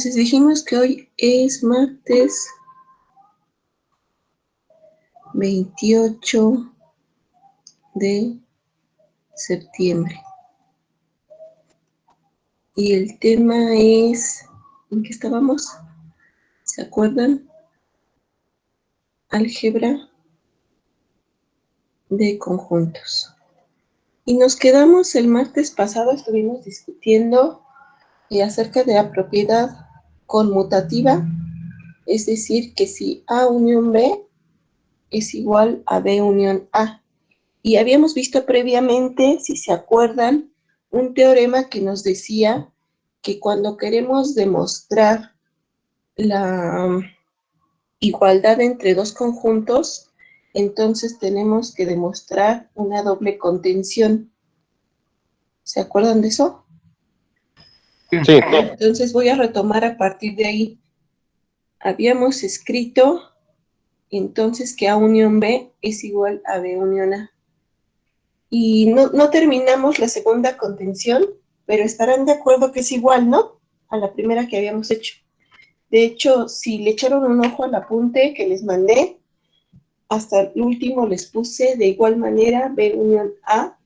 Entonces dijimos que hoy es martes 28 de septiembre. Y el tema es, ¿en qué estábamos? ¿Se acuerdan? Álgebra de conjuntos. Y nos quedamos el martes pasado, estuvimos discutiendo acerca de la propiedad conmutativa, es decir, que si A unión B es igual a B unión A. Y habíamos visto previamente, si se acuerdan, un teorema que nos decía que cuando queremos demostrar la igualdad entre dos conjuntos, entonces tenemos que demostrar una doble contención. ¿Se acuerdan de eso? Sí. Entonces voy a retomar a partir de ahí. Habíamos escrito entonces que A unión B es igual a B unión A. Y no terminamos la segunda contención, pero estarán de acuerdo que es igual, ¿no? A la primera que habíamos hecho. De hecho, si le echaron un ojo al apunte que les mandé, hasta el último les puse de igual manera B unión A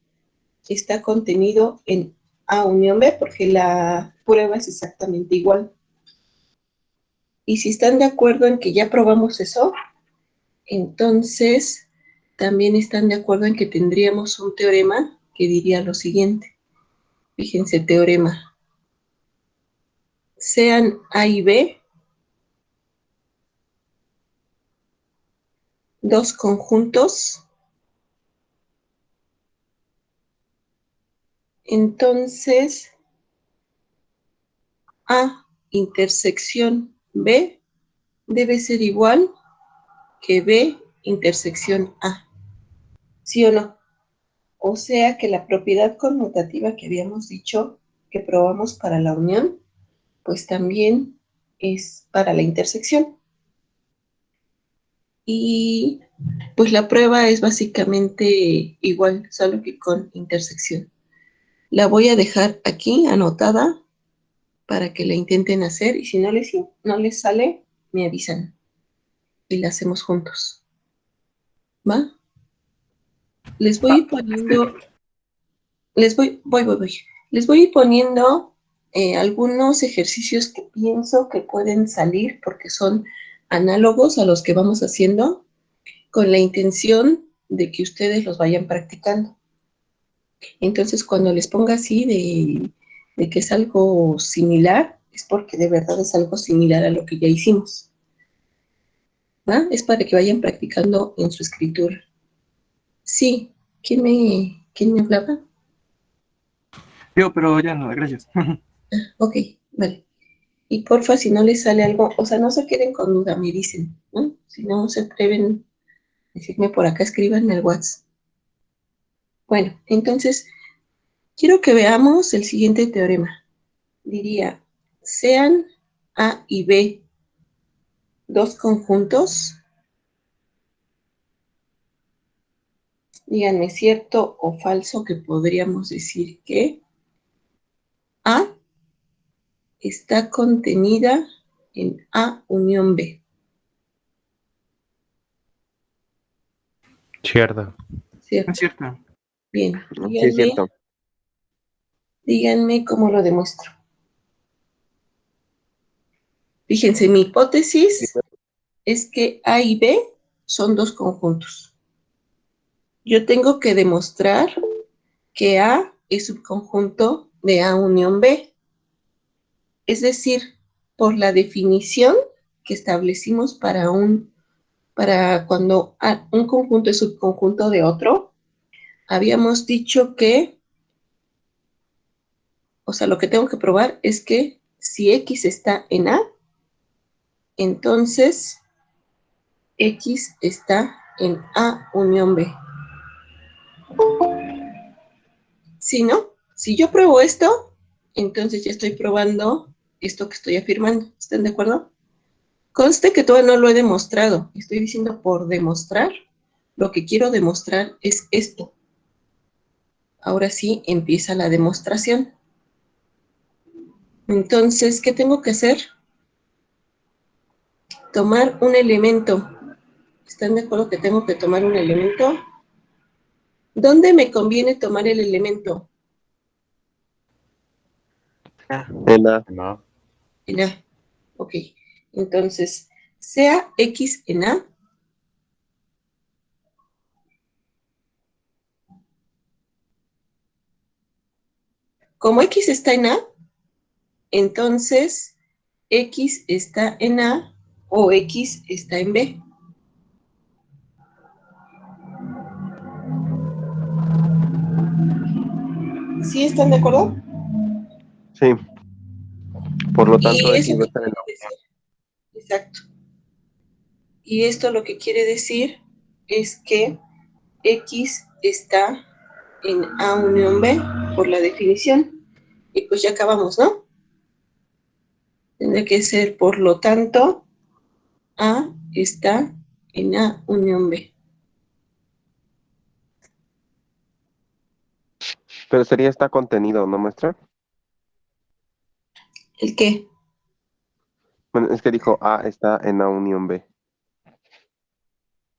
está contenido en A unión B, porque la prueba es exactamente igual. Y si están de acuerdo en que ya probamos eso, entonces también están de acuerdo en que tendríamos un teorema que diría lo siguiente. Fíjense, teorema. Sean A y B dos conjuntos, entonces A intersección B debe ser igual que B intersección A. ¿Sí o no? O sea que la propiedad conmutativa que habíamos dicho que probamos para la unión, pues también es para la intersección. Y pues la prueba es básicamente igual, solo que con intersección. La voy a dejar aquí anotada para que la intenten hacer y si no les sale, me avisan y la hacemos juntos. ¿Va? Les voy a ir poniendo, les voy a ir poniendo algunos ejercicios que pienso que pueden salir porque son análogos a los que vamos haciendo con la intención de que ustedes los vayan practicando. Entonces, cuando les ponga así de que es algo similar, es porque de verdad es algo similar a lo que ya hicimos. ¿Va? Es para que vayan practicando en su escritura. Sí, ¿quién me hablaba? Yo, pero ya no, gracias. Ok, vale. Y porfa, si no les sale algo, o sea, no se queden con duda, me dicen, ¿no? Si no se atreven a decirme por acá, escríbanme el WhatsApp. Bueno, entonces, quiero que veamos el siguiente teorema. Diría, sean A y B dos conjuntos, díganme cierto o falso que podríamos decir que A está contenida en A unión B. Cierto. ¿Cierto? Es cierto. Bien, Sí, es cierto. díganme cómo lo demuestro. Fíjense, mi hipótesis es que A y B son dos conjuntos. Yo tengo que demostrar que A es subconjunto de A unión B. Es decir, por la definición que establecimos para cuando un conjunto es subconjunto de otro, habíamos dicho que, o sea, lo que tengo que probar es que si X está en A, entonces X está en A unión B. Si no, si yo pruebo esto, entonces ya estoy probando esto que estoy afirmando. ¿Están de acuerdo? Conste que todavía no lo he demostrado. Estoy diciendo por demostrar. Lo que quiero demostrar es esto. Ahora sí empieza la demostración. Entonces, ¿qué tengo que hacer? tomar un elemento. ¿Están de acuerdo que tengo que tomar un elemento? ¿Dónde me conviene tomar el elemento? En A. En A. Ok. Entonces, sea X en A. Como X está en A, entonces X está en A o X está en B. ¿Sí están de acuerdo? Sí. Por lo tanto, Y X eso va a qué estar en quiere la decir. Exacto. Y esto lo que quiere decir es que X está en A unión B por la definición. Y pues ya acabamos, ¿no? Tendría que ser, por lo tanto, A está en A unión B. Pero sería está contenido, ¿no, maestra? ¿El qué? Bueno, es que dijo A está en A unión B.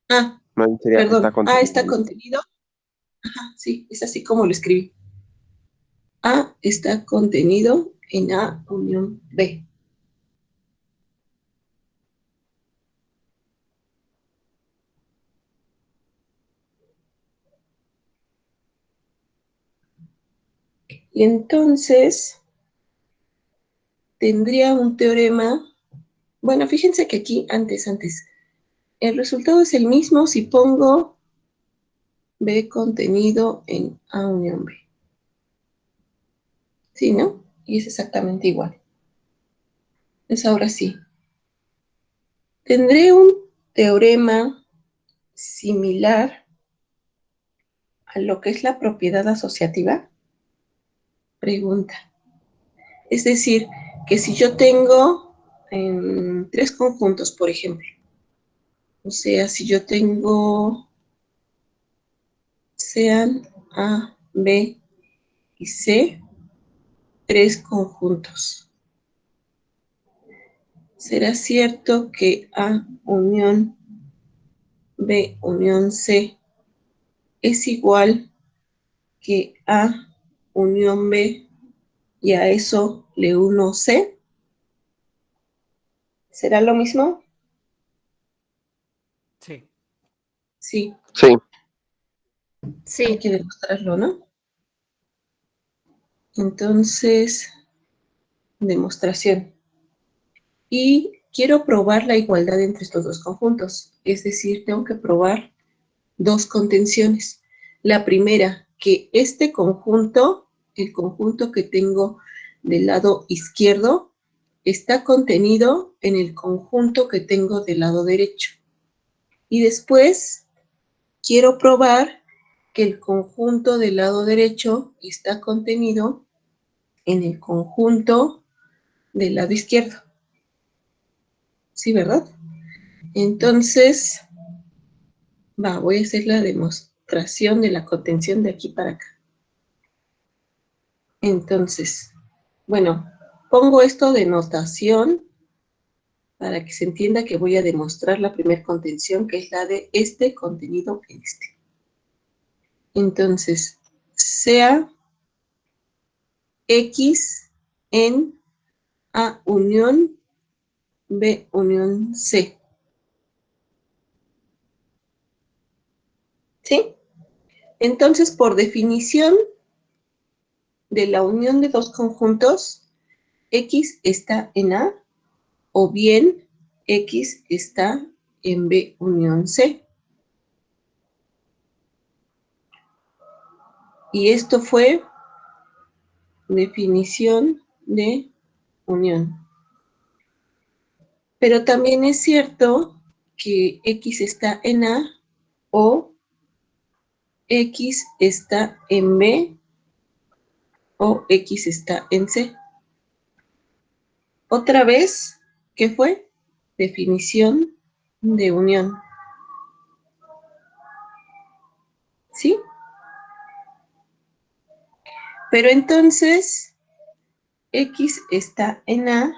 Ah, No, sería está perdón. A contenido, está ¿no? contenido. Ajá, sí, es así como lo escribí. A está contenido en A unión B. Y entonces tendría un teorema. Bueno, fíjense que aquí, antes, el resultado es el mismo si pongo B contenido en A unión B. ¿Sí, no? Y es exactamente igual. Entonces ahora sí. Tendré un teorema similar a lo que es la propiedad asociativa. Pregunta. Es decir, que si yo tengo tres conjuntos, por ejemplo, o sea, si yo tengo, sean A, B y C, tres conjuntos. ¿Será cierto que A unión B unión C es igual que A unión B y a eso le uno C? ¿Será lo mismo? Sí. Sí. Sí. Hay que demostrarlo, ¿no? Entonces, demostración. Y quiero probar la igualdad entre estos dos conjuntos. Es decir, tengo que probar dos contenciones. La primera, que este conjunto, el conjunto que tengo del lado izquierdo, está contenido en el conjunto que tengo del lado derecho. Y después quiero probar que el conjunto del lado derecho está contenido en el conjunto del lado izquierdo. ¿Sí, verdad? Entonces, voy a hacer la demostración de la contención de aquí para acá. Entonces, bueno, pongo esto de notación para que se entienda que voy a demostrar la primera contención, que es la de este contenido en este. Entonces, sea X en A unión B unión C. ¿Sí? Entonces, por definición de la unión de dos conjuntos, X está en A o bien X está en B unión C. Y esto fue definición de unión. Pero también es cierto que X está en A o X está en B o X está en C. Otra vez, ¿qué fue? Definición de unión. ¿Sí? Pero entonces, X está en A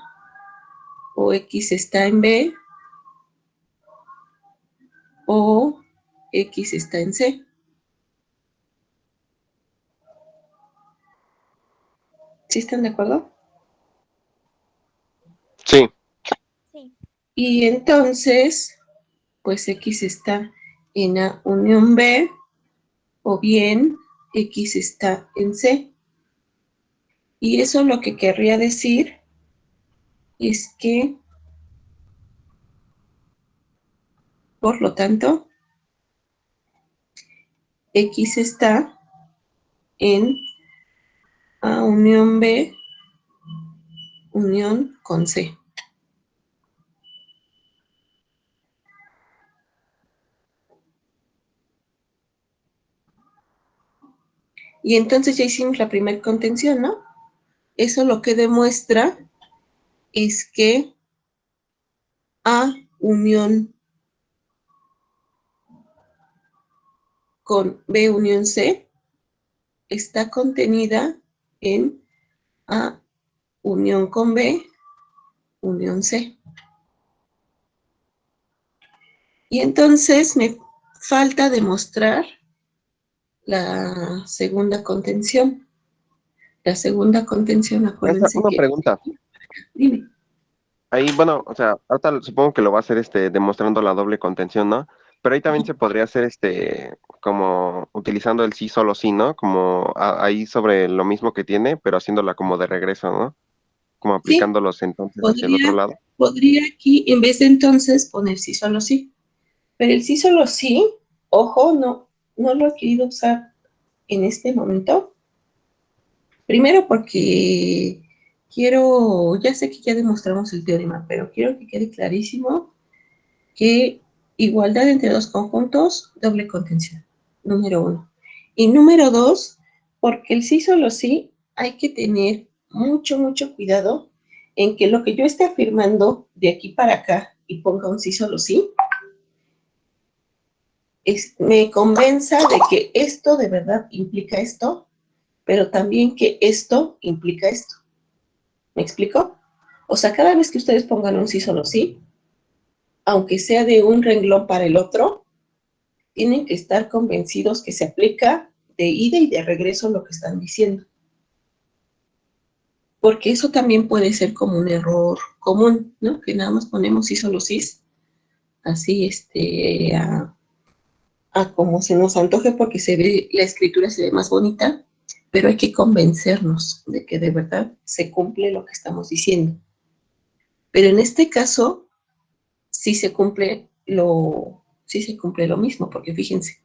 o X está en B o X está en C. ¿Sí están de acuerdo? Sí. Sí. Y entonces, pues X está en A unión B, o bien X está en C. Y eso lo que querría decir es que, por lo tanto, X está en A unión B, unión con C. Y entonces ya hicimos la primera contención, ¿no? Eso lo que demuestra es que A unión con B unión C está contenida en A unión con B unión C. Y entonces me falta demostrar la segunda contención. La segunda contención, Maestra, acuérdense una que... pregunta. Dime. Ahí, bueno, o sea, ahorita supongo que lo va a hacer demostrando la doble contención, ¿no? Pero ahí también se podría hacer como utilizando el sí solo sí, ¿no? Como ahí sobre lo mismo que tiene, pero haciéndola como de regreso, ¿no? Como Sí, aplicándolos entonces hacia el otro lado. podría aquí, en vez de entonces, poner sí solo sí. Pero el sí solo sí, ojo, no lo he querido usar en este momento. Primero porque ya sé que ya demostramos el teorema, pero quiero que quede clarísimo que igualdad entre dos conjuntos, doble contención, número 1. Y número 2, porque el sí solo sí, hay que tener mucho cuidado en que lo que yo esté afirmando de aquí para acá y ponga un sí solo sí, me convenza de que esto de verdad implica esto, pero también que esto implica esto. ¿Me explico? O sea, cada vez que ustedes pongan un sí solo sí, aunque sea de un renglón para el otro, tienen que estar convencidos que se aplica de ida y de regreso lo que están diciendo. Porque eso también puede ser como un error común, ¿no? Que nada más ponemos sí solo sí, así a como se nos antoje porque la escritura se ve más bonita, pero hay que convencernos de que de verdad se cumple lo que estamos diciendo. Pero en este caso, sí se cumple lo mismo, porque fíjense,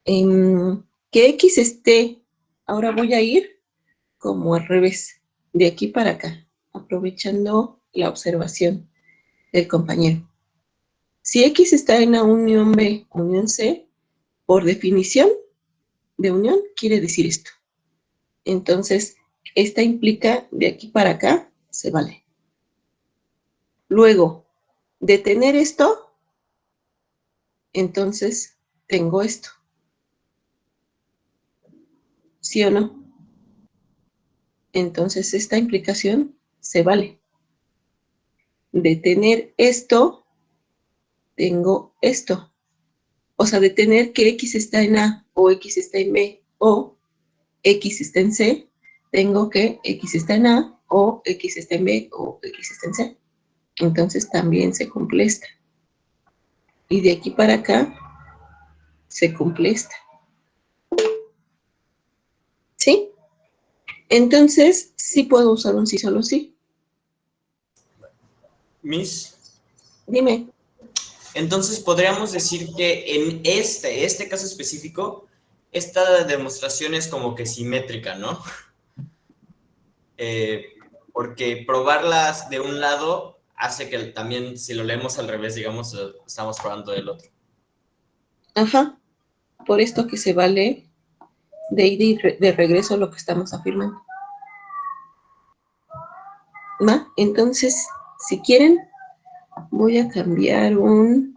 que X esté, ahora voy a ir como al revés, de aquí para acá, aprovechando la observación del compañero. Si X está en la unión B, unión C, por definición de unión, quiere decir esto. Entonces, esta implica de aquí para acá, se vale. Luego, de tener esto, entonces tengo esto. ¿Sí o no? Entonces, esta implicación se vale. De tener esto, tengo esto. O sea, de tener que X está en A, o X está en B, o X está en C, tengo que X está en A, o X está en B, o X está en C. Entonces también se cumple esta. Y de aquí para acá se cumple esta. ¿Sí? Entonces, sí puedo usar un sí solo sí. Miss, Dime. entonces podríamos decir que en este caso específico, esta demostración es como que simétrica, ¿no? Porque probarlas de un lado hace que también, si lo leemos al revés, digamos, estamos probando del otro. Ajá. Por esto que se vale de ida y de regreso lo que estamos afirmando. ¿Va? Entonces, si quieren, voy a cambiar en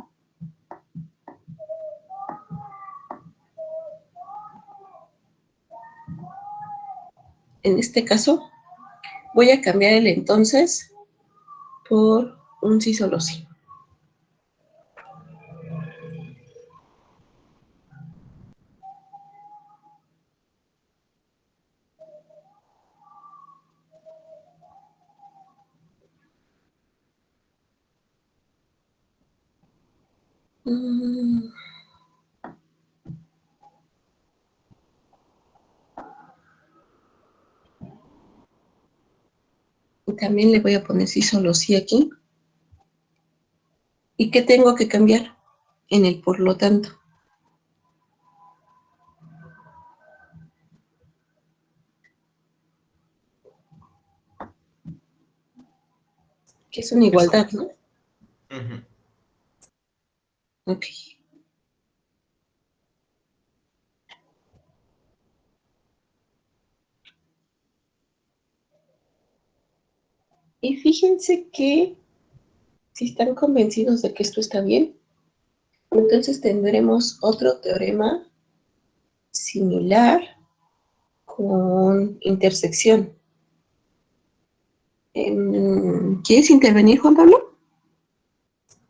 este caso, voy a cambiar el entonces por un sí solo sí. Mm. Y también le voy a poner sí, solo sí aquí. ¿Y qué tengo que cambiar? En el por lo tanto. Que es una Eso. igualdad, ¿no? Ujú. Ok. Y fíjense que si están convencidos de que esto está bien, entonces tendremos otro teorema similar con intersección. ¿Quieres intervenir, Juan Pablo?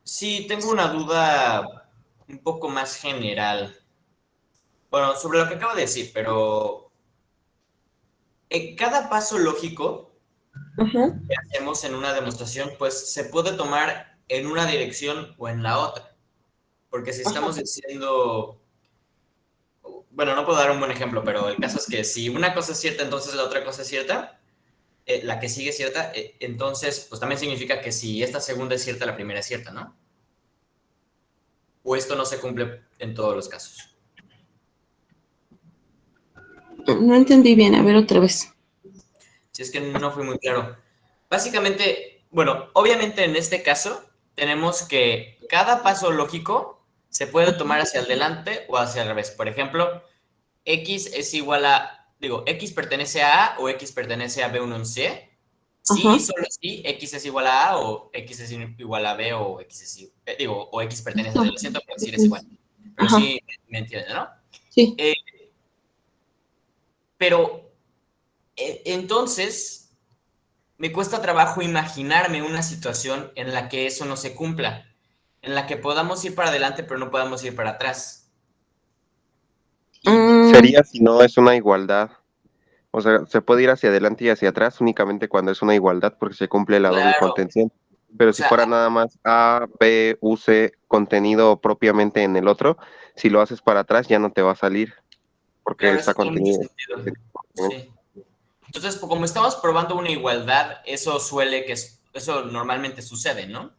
Sí, tengo una duda un poco más general. Bueno, sobre lo que acabo de decir, pero en cada paso lógico Ajá, que hacemos en una demostración, pues se puede tomar en una dirección o en la otra. Porque si ajá. estamos diciendo, bueno, no puedo dar un buen ejemplo, pero el caso es que si una cosa es cierta, entonces la otra cosa es cierta, la que sigue es cierta, entonces pues también significa que si esta segunda es cierta, la primera es cierta, ¿no? O esto no se cumple en todos los casos. No entendí bien, a ver otra vez. Si es que no fui muy claro. Básicamente, bueno, obviamente en este caso tenemos que cada paso lógico se puede tomar hacia adelante o hacia el revés. Por ejemplo, X es igual a, digo, X pertenece a A o X pertenece a B1 en C. Sí, Ajá. solo sí, X es igual a A o X es igual a B o X es, digo, o X pertenece a C, lo siento, pero decir es igual. Pero Ajá, sí me entienden, ¿no? sí. Eh, pero entonces me cuesta trabajo imaginarme una situación en la que eso no se cumpla, en la que podamos ir para adelante pero no podamos ir para atrás. Y Mm, Sería si no es una igualdad. O sea, se puede ir hacia adelante y hacia atrás únicamente cuando es una igualdad porque se cumple la doble claro, contención. Pero o si sea, fuera nada más A, B, U, C contenido propiamente en el otro, si lo haces para atrás ya no te va a salir porque claro, está eso tiene mucho contenido. sentido. Sí. Entonces, pues, como estamos probando una igualdad, eso normalmente sucede, ¿no?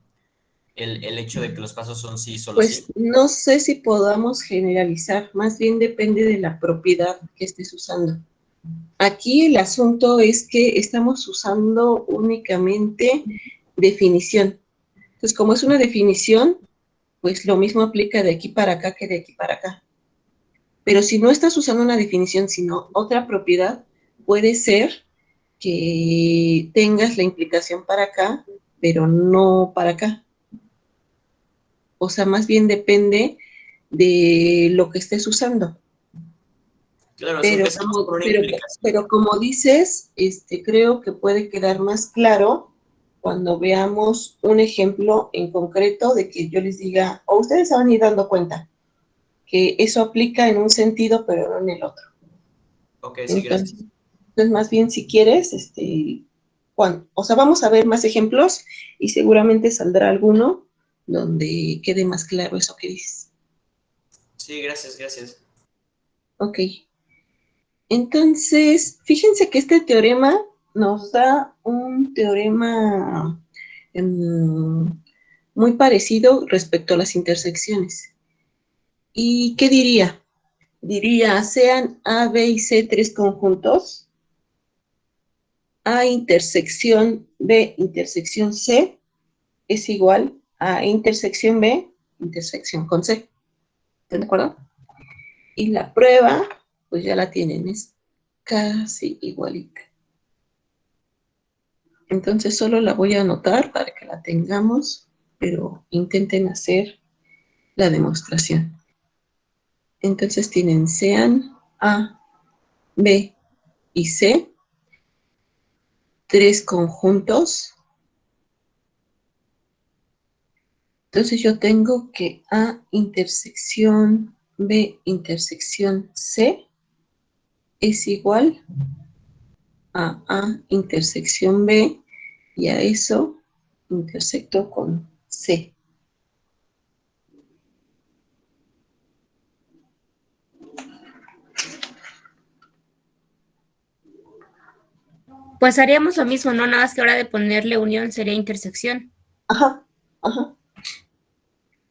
El hecho de que los pasos son sí, solo pues sí. no sé si podamos generalizar, más bien depende de la propiedad que estés usando. Aquí el asunto es que estamos usando únicamente definición. Entonces, como es una definición, pues lo mismo aplica de aquí para acá que de aquí para acá. Pero si no estás usando una definición, sino otra propiedad, puede ser que tengas la implicación para acá, pero no para acá. O sea, más bien depende de lo que estés usando. Claro, si Pero empezamos como, por una pero, implicación. pero como dices, creo que puede quedar más claro cuando veamos un ejemplo en concreto de que yo les diga, o ustedes se van a ir dando cuenta que eso aplica en un sentido, pero no en el otro. Ok, sí, Entonces, gracias. más bien si quieres, Juan, o sea, vamos a ver más ejemplos y seguramente saldrá alguno donde quede más claro eso que dices. Sí, gracias, gracias. Ok. Entonces, fíjense que este teorema nos da un teorema muy parecido respecto a las intersecciones. ¿Y qué diría? Diría, sean A, B y C tres conjuntos, A intersección B intersección C es igual a intersección B intersección con C. ¿Están de acuerdo? Y la prueba, pues ya la tienen, es casi igualita. Entonces solo la voy a anotar para que la tengamos, pero intenten hacer la demostración. Entonces tienen sean A, B y C, tres conjuntos. Entonces yo tengo que A intersección B intersección C es igual a A intersección B y a eso intersecto con C. Pues haríamos lo mismo, ¿no? Nada más que ahora de ponerle unión sería intersección. Ajá, ajá.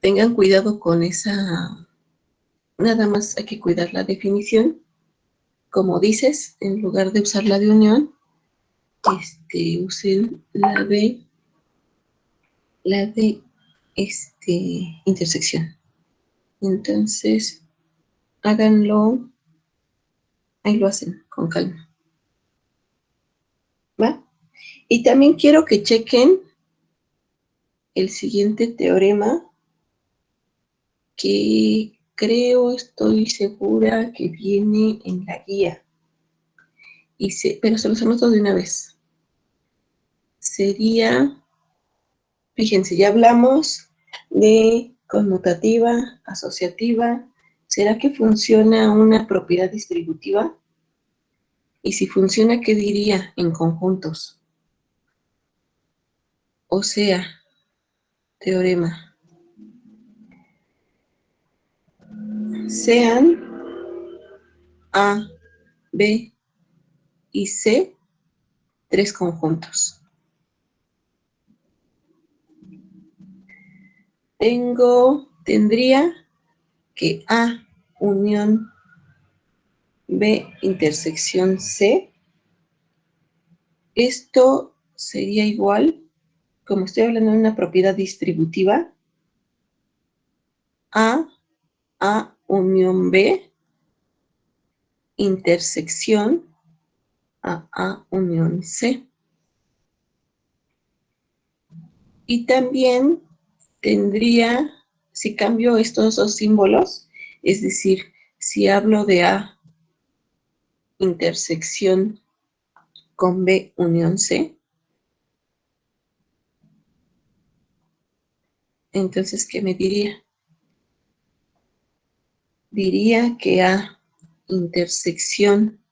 Tengan cuidado con esa, nada más hay que cuidar la definición. Como dices, en lugar de usar la de unión, usen la de intersección. Entonces, háganlo, ahí lo hacen, con calma. ¿Va? Y también quiero que chequen el siguiente teorema que estoy segura que viene en la guía. Pero se los anoto de una vez. Sería, fíjense, ya hablamos de conmutativa, asociativa. ¿Será que funciona una propiedad distributiva? Y si funciona, ¿qué diría en conjuntos? O sea, teorema. Sean A, B y C tres conjuntos. Tendría que A unión B intersección C. Esto sería igual, como estoy hablando de una propiedad distributiva, A unión B intersección A unión C. Y también tendría, si cambio estos dos símbolos, es decir, si hablo de A intersección con B unión C, entonces, ¿qué me diría? Diría que A intersección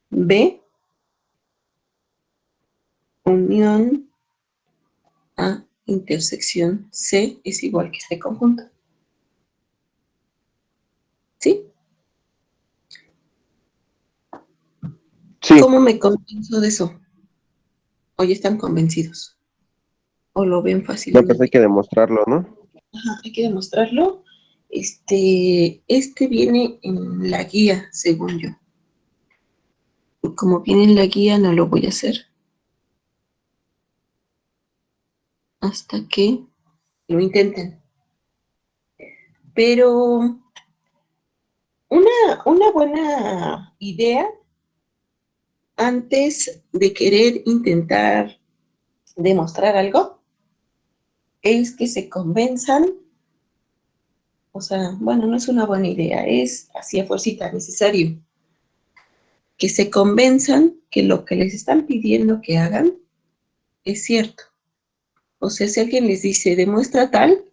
B unión A intersección C es igual que este conjunto. ¿Sí? Sí, ¿Cómo me convenzo de eso? ¿O ya están convencidos? ¿O lo ven no, pues hay fácilmente? que demostrarlo, ¿no? Ajá, hay que demostrarlo. Viene en la guía, según yo. Como viene en la guía, no lo voy a hacer hasta que lo intenten. Pero una buena idea antes de querer intentar demostrar algo es que se convenzan, o sea, bueno, no es una buena idea, es así a fuercita necesario, que se convenzan que lo que les están pidiendo que hagan es cierto. O sea, si alguien les dice, demuestra tal,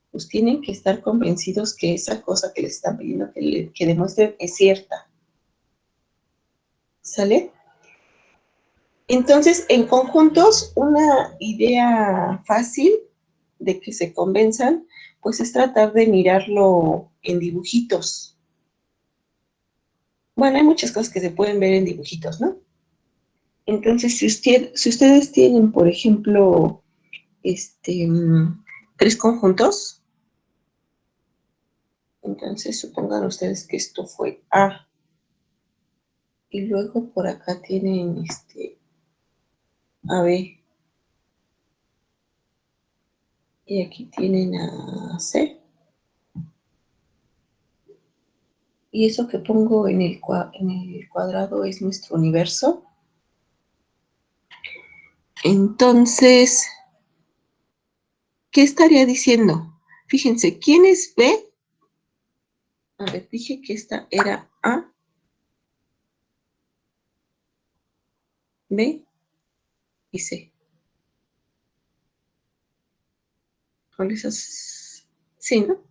pues tienen que estar convencidos que esa cosa que les están pidiendo que demuestren es cierta. ¿Sale? Entonces, en conjuntos, una idea fácil de que se convenzan, pues es tratar de mirarlo en dibujitos. Bueno, hay muchas cosas que se pueden ver en dibujitos, ¿no? Entonces, si ustedes tienen, por ejemplo, tres conjuntos, entonces supongan ustedes que esto fue A. Y luego por acá tienen AB. Y aquí tienen a C. Y eso que pongo en el cuadrado es nuestro universo. Entonces, ¿qué estaría diciendo? Fíjense, ¿quién es B? A ver, dije que esta era A, B y C. Con esas, sí, ¿no?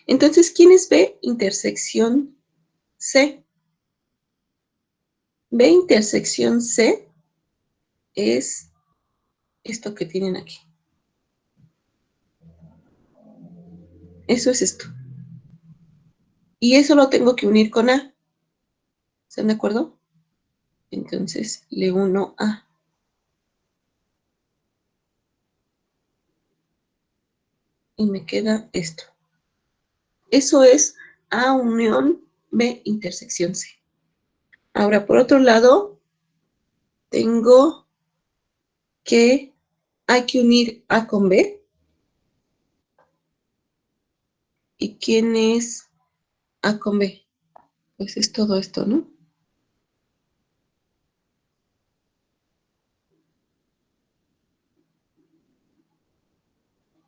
Entonces, ¿quién es B intersección C? B intersección C es esto que tienen aquí. Eso es esto. Y eso lo tengo que unir con A. ¿Están de acuerdo? Entonces le uno A. Y me queda esto. Eso es A unión B intersección C. Ahora, por otro lado, tengo que hay que unir A con B. ¿Y quién es A con B? Pues es todo esto, ¿no?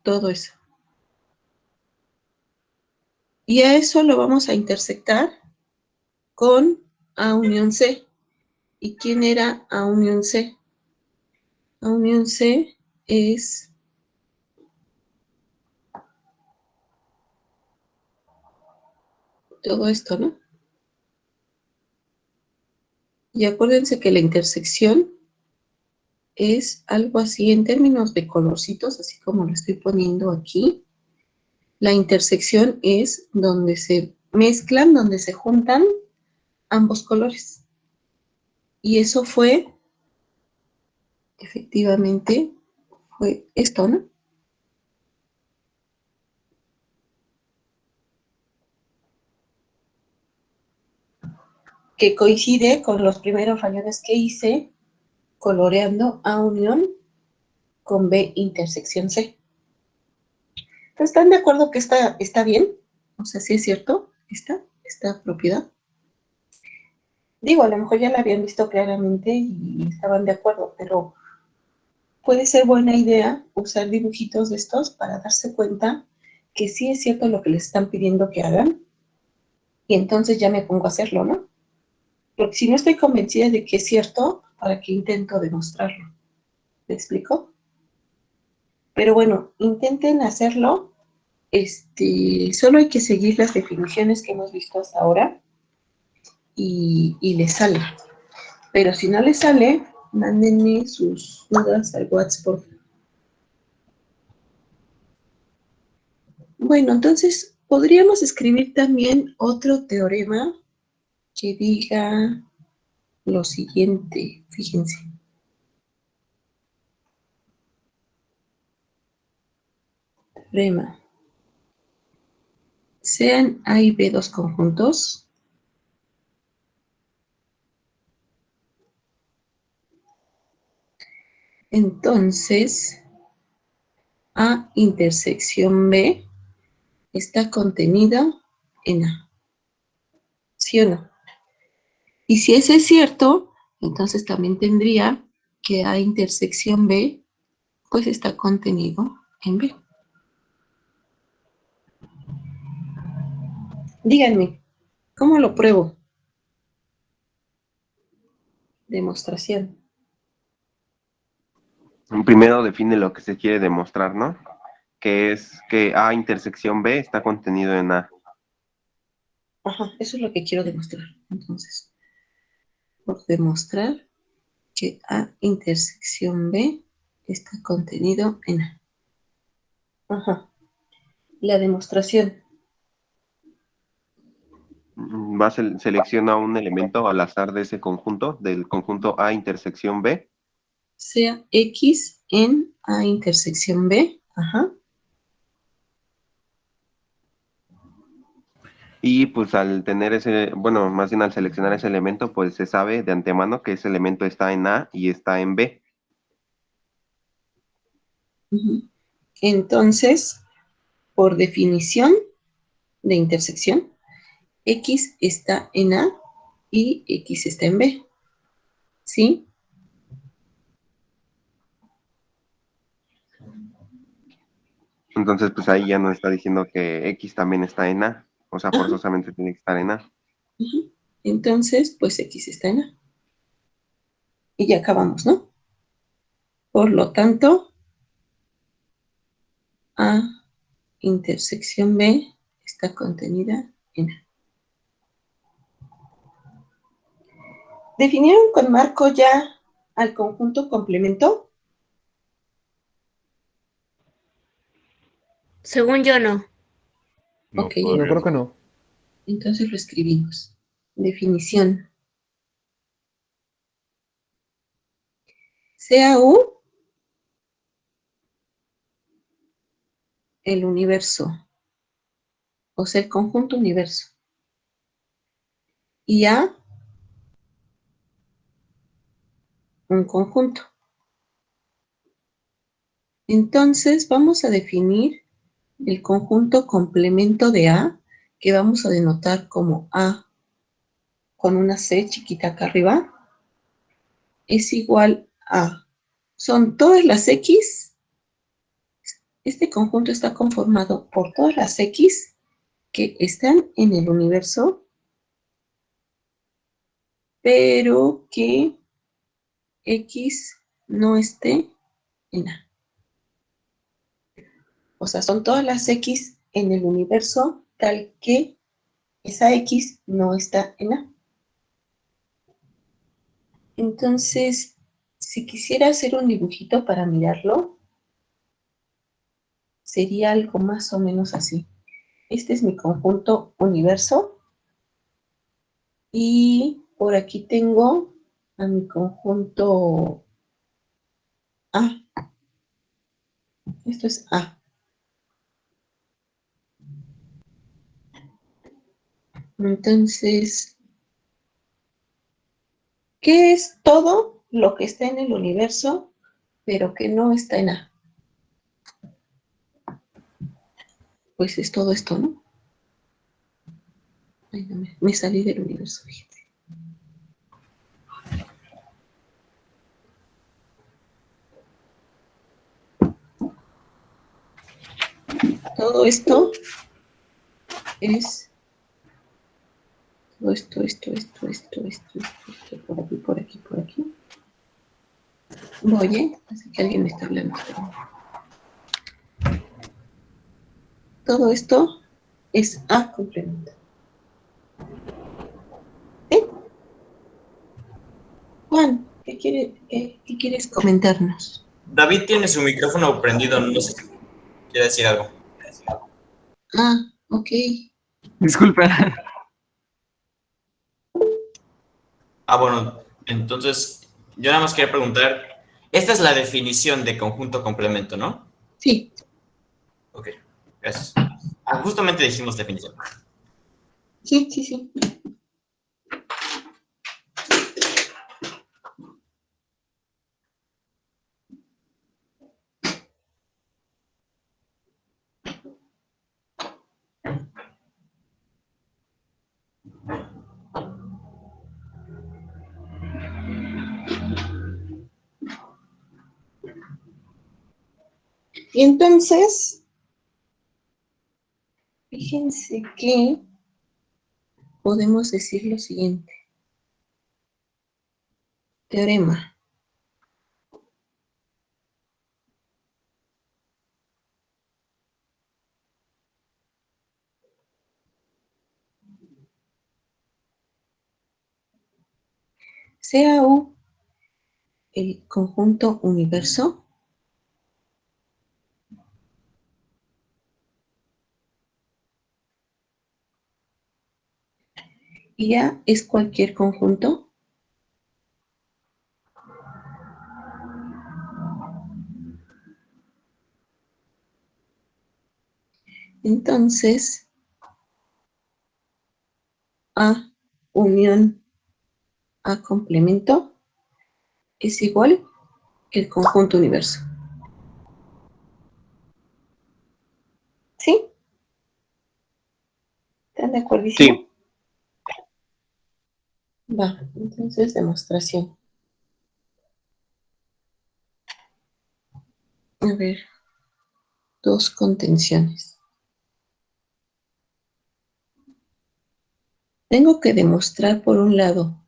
Todo eso. Y a eso lo vamos a intersectar con A unión C. ¿Y quién era A unión C? A unión C es todo esto, ¿no? Y acuérdense que la intersección es algo así en términos de colorcitos, así como lo estoy poniendo aquí. La intersección es donde se mezclan, donde se juntan ambos colores. Y eso fue, efectivamente, fue esto, ¿no? Que coincide con los primeros rayones que hice coloreando A unión con B intersección C. ¿Están de acuerdo que está bien? O sea, sí es cierto, esta propiedad. Digo, a lo mejor ya la habían visto claramente y estaban de acuerdo, pero puede ser buena idea usar dibujitos de estos para darse cuenta que sí es cierto lo que les están pidiendo que hagan y entonces ya me pongo a hacerlo, ¿no? Porque si no estoy convencida de que es cierto, ¿para qué intento demostrarlo? ¿Me explico? Pero bueno, intenten hacerlo. Solo hay que seguir las definiciones que hemos visto hasta ahora y les sale. Pero si no les sale, mándenme sus dudas al WhatsApp, por favor. Bueno, entonces podríamos escribir también otro teorema que diga lo siguiente, fíjense. Teorema. Sean A y B dos conjuntos. Entonces, A intersección B está contenida en A. ¿Sí o no? Y si ese es cierto, entonces también tendría que A intersección B, pues está contenido en B. Díganme, ¿cómo lo pruebo? Demostración. Primero define lo que se quiere demostrar, ¿no? Que es que A intersección B está contenido en A. Ajá, eso es lo que quiero demostrar. Entonces, por demostrar que A intersección B está contenido en A. Ajá. La demostración. Selecciona un elemento al azar de ese conjunto, del conjunto A intersección B. Sea X en A intersección B. Ajá. Y pues al tener ese, bueno, más bien al seleccionar ese elemento, pues se sabe de antemano que ese elemento está en A y está en B. Uh-huh. Entonces, por definición de intersección, X está en A y X está en B. ¿Sí? Entonces, pues ahí ya no está diciendo que X también está en A. O sea, Ajá. forzosamente tiene que estar en A. Uh-huh. Entonces, pues X está en A. Y ya acabamos, ¿no? Por lo tanto, A intersección B está contenida en A. ¿Definieron con marco ya al conjunto complemento? Según yo no. No, Ok, yo creo que no. entonces lo escribimos. Definición. sea U el universo, o sea, el conjunto universo. Y A un conjunto. Entonces vamos a definir el conjunto complemento de A, que vamos a denotar como A con una C chiquita acá arriba, es igual a, son todas las X, este conjunto está conformado por todas las X que están en el universo, pero que X no esté en A. O sea, son todas las X en el universo tal que esa X no está en A. Entonces, si quisiera hacer un dibujito para mirarlo, sería algo más o menos así. Este es mi conjunto universo. Y por aquí tengo a mi conjunto A. Esto es A. Entonces, ¿qué es todo lo que está en el universo, pero que no está en A? Pues es todo esto, ¿no? Ay, no, me salí del universo, fíjate. Todo esto es todo esto, por aquí, por aquí, por aquí. Voy, así que alguien me está hablando. Todo esto es A complemento. ¿Sí? Juan, qué quieres comentarnos? David tiene su micrófono prendido, no sé si quiere decir algo. Ah, ok. Disculpa. Bueno, entonces yo nada más quería preguntar, esta es la definición de conjunto complemento, ¿no? Sí. Ok, gracias. Justamente dijimos definición. Sí. Y entonces, fíjense que podemos decir lo siguiente. Teorema. Sea U el conjunto universo, y A es cualquier conjunto, entonces A unión A complemento es igual que el conjunto universo. ¿Sí? ¿Están de acuerdo? Sí. Va, entonces demostración. A ver, dos contenciones. Tengo que demostrar por un lado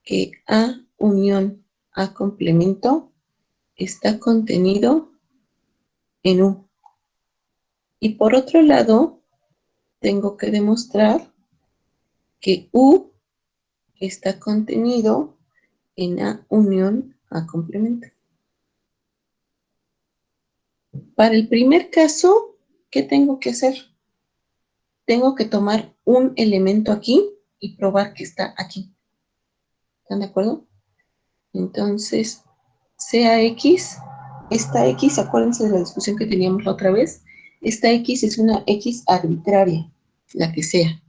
que A unión A complemento está contenido en U. Y por otro lado, tengo que demostrar que U está contenido en A unión A complemento. Para el primer caso, ¿qué tengo que hacer? Tengo que tomar un elemento aquí y probar que está aquí. ¿Están de acuerdo? Entonces, sea X, esta X, acuérdense de la discusión que teníamos la otra vez, esta X es una X arbitraria, la que sea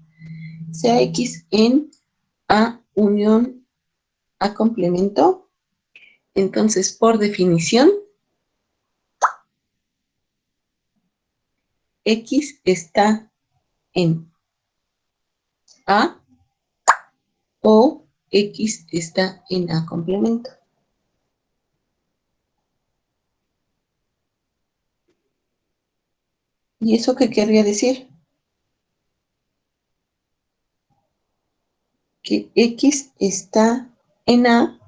X en A unión A complemento, entonces por definición, X está en A o X está en A complemento. ¿Y eso qué querría decir? Que X está en A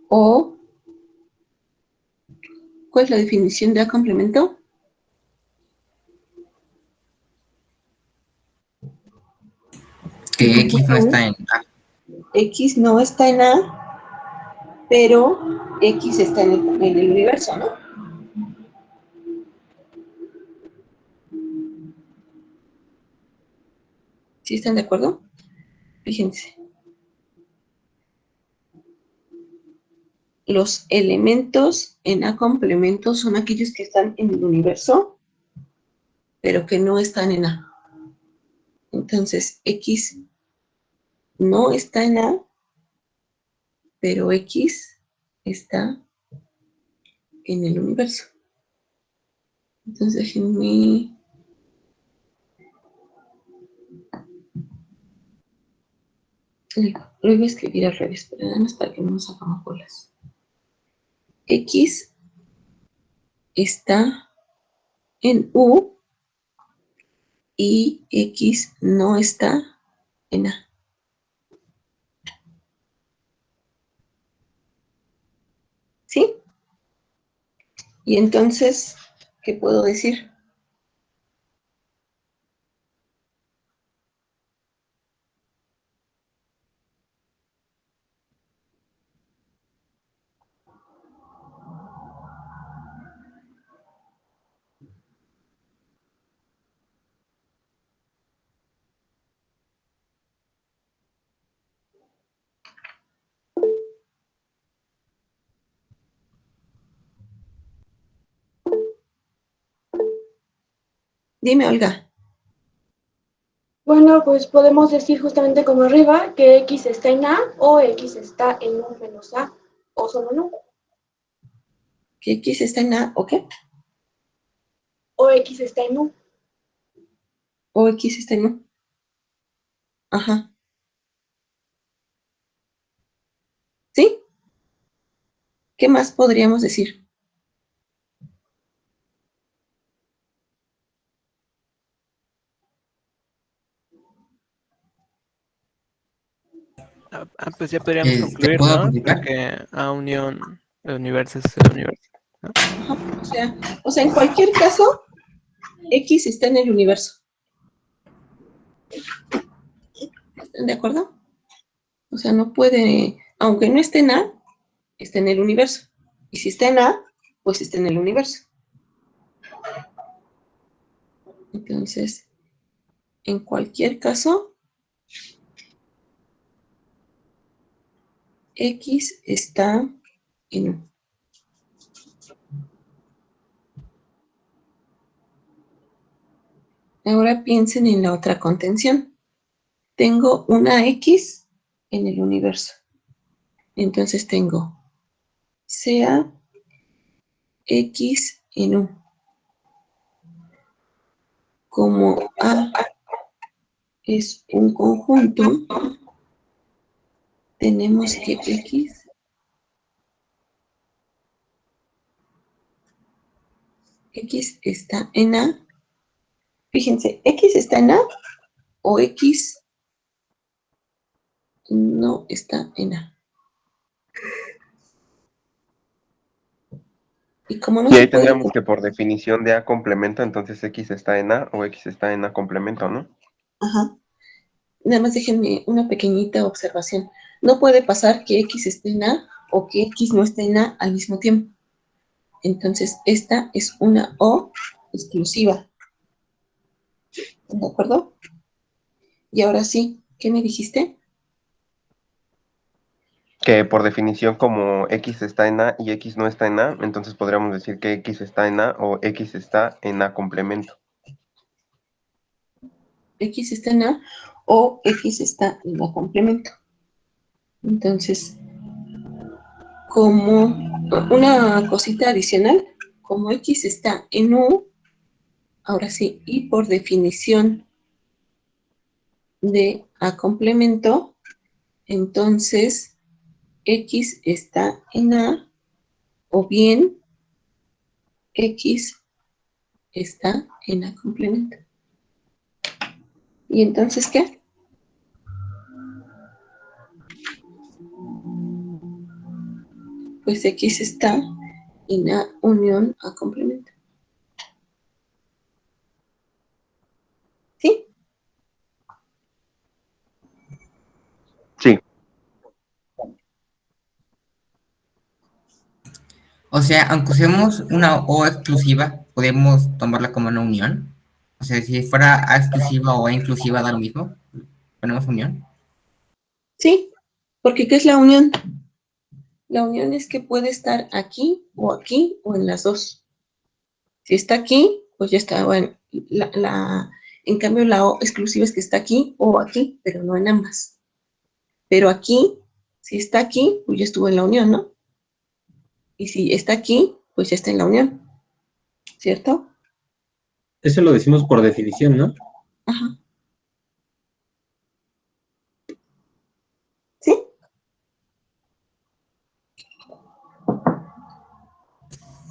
o... ¿Cuál es la definición de A complemento? Que X no está en A. X no está en A, pero X está en el universo, ¿no? ¿Sí están de acuerdo? Fíjense. Los elementos en A complemento son aquellos que están en el universo, pero que no están en A. Entonces, X no está en A, pero X está en el universo. Entonces, déjenme... Lo iba a escribir al revés, pero nada más para que no nos hagamos bolas. X está en U y X no está en A. ¿Sí? Y entonces, ¿qué puedo decir? Dime, Olga. Bueno, pues podemos decir justamente como arriba que X está en A o X está en U menos A o solo en U. ¿Que X está en A o qué? O X está en U. O X está en U. Ajá. ¿Sí? ¿Qué más podríamos decir? Pues ya podríamos ¿Te concluir, puedo ¿no? De participar? que A unión, el universo es el universo, ¿no? Ajá. O sea, en cualquier caso, X está en el universo. ¿Están de acuerdo? O sea, no puede, aunque no esté en A, está en el universo. Y si está en A, pues está en el universo. Entonces, en cualquier caso, X está en U. Ahora piensen en la otra contención. Tengo una X en el universo. Entonces tengo sea X en U. Como A es un conjunto, tenemos que X está en A. Fíjense, X está en A o X no está en A. Y como no Y se ahí puede... tendríamos que por definición de A complemento, entonces X está en A o X está en A complemento, ¿no? Ajá. Nada más déjenme una pequeñita observación. No puede pasar que X esté en A o que X no esté en A al mismo tiempo. Entonces, esta es una O exclusiva. ¿De acuerdo? Y ahora sí, ¿qué me dijiste? que por definición como X está en A y X no está en A, entonces podríamos decir que X está en A o X está en A complemento. X está en A o X está en A complemento. Entonces, como una cosita adicional, como X está en U, ahora sí, y por definición de A complemento, entonces X está en A o bien X está en A complemento. ¿Y entonces qué? Pues X está en A unión A complemento. ¿Sí? Sí, O sea, aunque usemos una O exclusiva, podemos tomarla como una unión. O sea, si fuera A exclusiva o A inclusiva, da lo mismo. Ponemos unión. Sí, porque ¿qué es la unión? La unión es que puede estar aquí o en las dos. Si está aquí, pues ya está. Bueno, en cambio la O exclusiva es que está aquí o aquí, pero no en ambas. Pero aquí, si está aquí, pues ya estuvo en la unión, ¿no? Y si está aquí, pues ya está en la unión, ¿cierto? Eso lo decimos por definición, ¿no? Ajá. ¿Sí?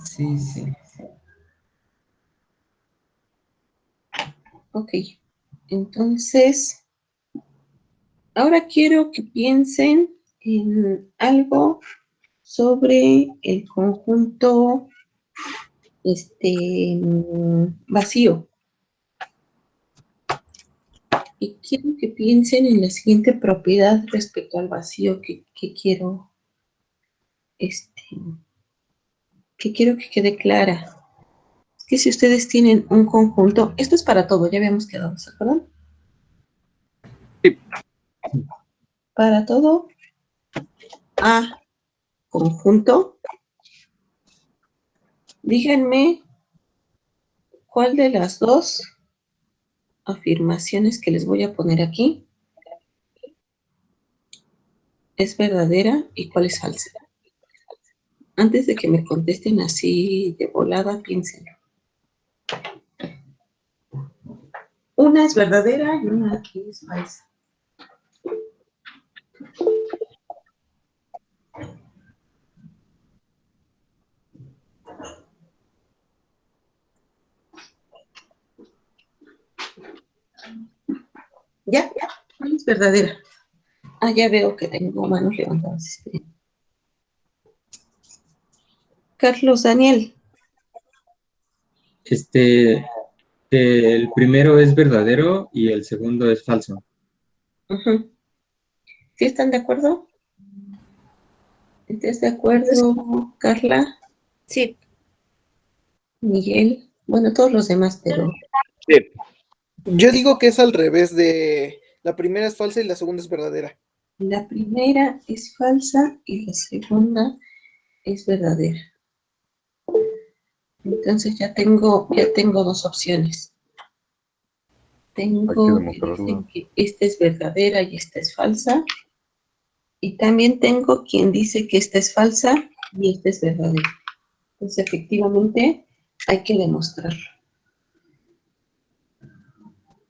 Sí, sí. Ok. Entonces, ahora quiero que piensen en algo sobre el conjunto vacío. Y quiero que piensen en la siguiente propiedad respecto al vacío que quiero, que quiero que quede clara. Es que si ustedes tienen un conjunto, esto es para todo, ya habíamos quedado, ¿se acuerdan? Sí. Para todo, A conjunto, díganme cuál de las dos afirmaciones que les voy a poner aquí es verdadera y cuál es falsa. Antes de que me contesten así de volada, piénsenlo. Una es verdadera y una es falsa. ¿Ya? ¿Cuál es verdadera? Ah, ya veo que tengo manos levantadas. Esperen. Carlos Daniel. El primero es verdadero y el segundo es falso. Uh-huh. ¿Sí están de acuerdo? ¿Estás de acuerdo, Carla? Sí, Miguel. Bueno, todos los demás, pero Sí. Yo digo que es al revés de la primera es falsa y la segunda es verdadera. la primera es falsa y la segunda es verdadera. Entonces ya tengo dos opciones. Tengo que dicen que esta es verdadera y esta es falsa. Y también tengo quien dice que esta es falsa y esta es verdadera. Entonces, efectivamente, hay que demostrarlo.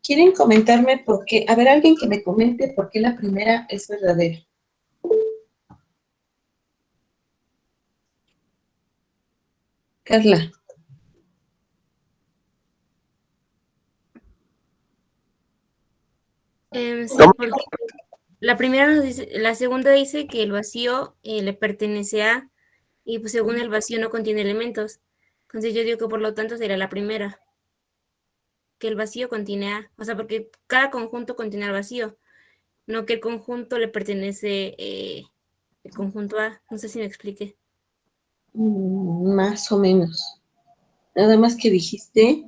¿Quieren comentarme por qué? A ver, alguien que me comente por qué la primera es verdadera. Carla. sí, porque la primera nos dice, la segunda dice que el vacío le pertenece a, y pues según el vacío no contiene elementos. Entonces yo digo que por lo tanto sería la primera, que el vacío contiene a, o sea, porque cada conjunto contiene al vacío, no que el conjunto le pertenece el conjunto a. No sé si me expliqué. Más o menos. Nada más que dijiste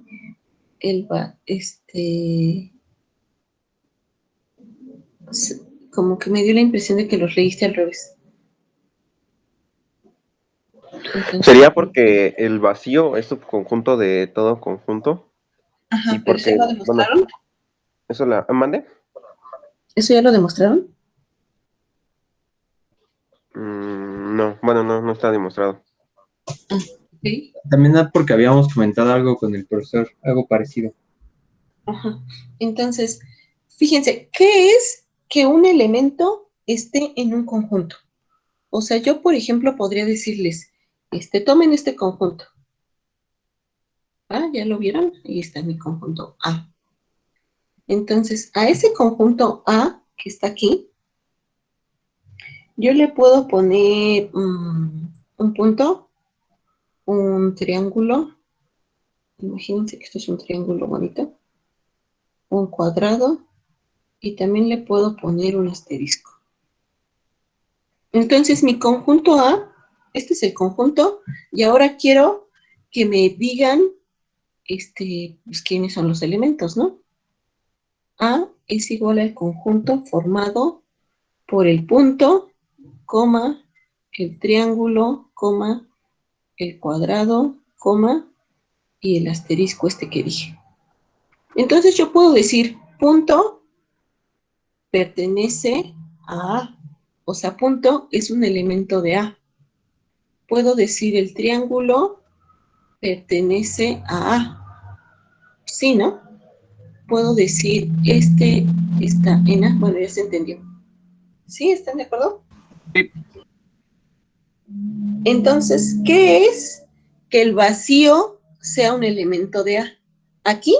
como que me dio la impresión de que los leíste al revés. Entonces, Sería porque el vacío es subconjunto de todo conjunto. ajá, Y pero ¿eso porque, ya lo bueno, demostraron? eso la... ¿Mande? ¿Eso ya lo demostraron? No, bueno, no está demostrado. Ok. También porque habíamos comentado algo con el profesor, algo parecido. Ajá. Entonces, fíjense, ¿qué es que un elemento esté en un conjunto? O sea, yo, por ejemplo, podría decirles, tomen este conjunto. Ah, ¿ya lo vieron? Ahí está mi conjunto A. Entonces, a ese conjunto A que está aquí, yo le puedo poner un punto, un triángulo. Imagínense que esto es un triángulo bonito. Un cuadrado. Y también le puedo poner un asterisco. Entonces, mi conjunto A, este es el conjunto, y ahora quiero que me digan, pues, quiénes son los elementos, ¿no? A es igual al conjunto formado por el punto, coma, el triángulo, coma, el cuadrado, coma, y el asterisco que dije. Entonces yo puedo decir, punto pertenece a A. O sea, punto es un elemento de A. Puedo decir el triángulo pertenece a A. Sí, ¿no? Puedo decir está en A. Bueno, ya se entendió. ¿Sí? ¿Están de acuerdo? Sí. Entonces, ¿qué es que el vacío sea un elemento de A? Aquí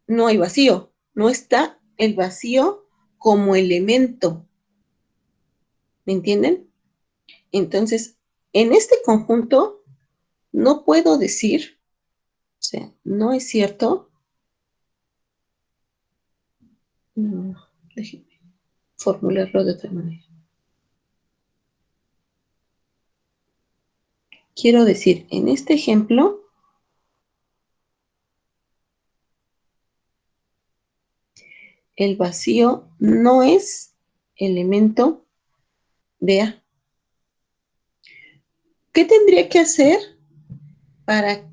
no hay vacío. No está el vacío como elemento. ¿Me entienden? Entonces, en este conjunto no puedo decir, o sea, no es cierto. Déjenme formularlo de otra manera. Quiero decir, en este ejemplo, el vacío no es elemento de A. ¿Qué tendría que hacer para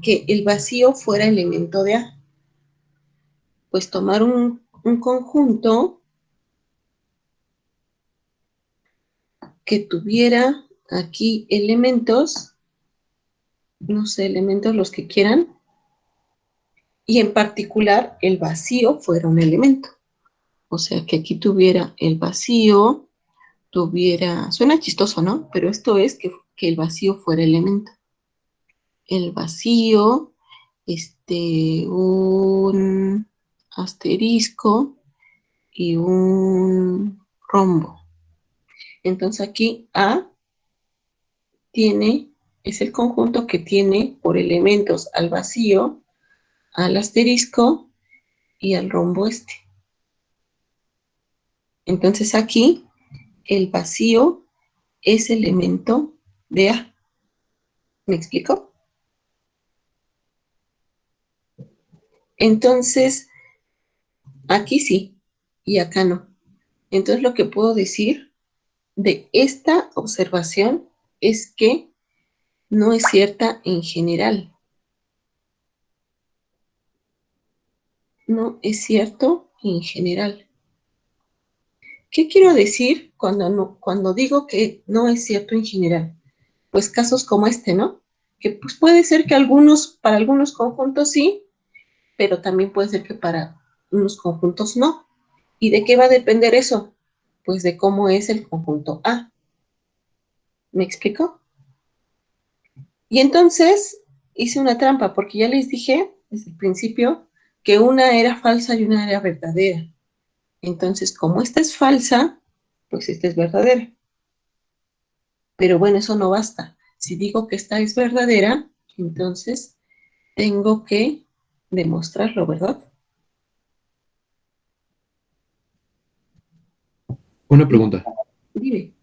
que el vacío fuera elemento de A? Pues tomar un conjunto que tuviera aquí elementos, no sé, elementos los que quieran, y en particular el vacío fuera un elemento. O sea, que aquí tuviera el vacío, suena chistoso, ¿no? Pero esto es que el vacío fuera elemento. El vacío, un asterisco y un rombo. Entonces aquí A es el conjunto que tiene por elementos al vacío, al asterisco y al rombo Entonces aquí el vacío es elemento de A. ¿Me explico? Entonces, aquí sí y acá no. Entonces lo que puedo decir de esta observación es que no es cierta en general. No es cierto en general. ¿Qué quiero decir cuando digo que no es cierto en general? Pues casos como ¿no? Que pues puede ser que para algunos conjuntos sí, pero también puede ser que para unos conjuntos no. ¿Y de qué va a depender eso? Pues de cómo es el conjunto A. ¿Me explico? Y entonces hice una trampa, porque ya les dije desde el principio que una era falsa y una era verdadera. Entonces, como esta es falsa, pues esta es verdadera. Pero bueno, eso no basta. Si digo que esta es verdadera, entonces tengo que demostrarlo, ¿verdad? Una pregunta. Dime.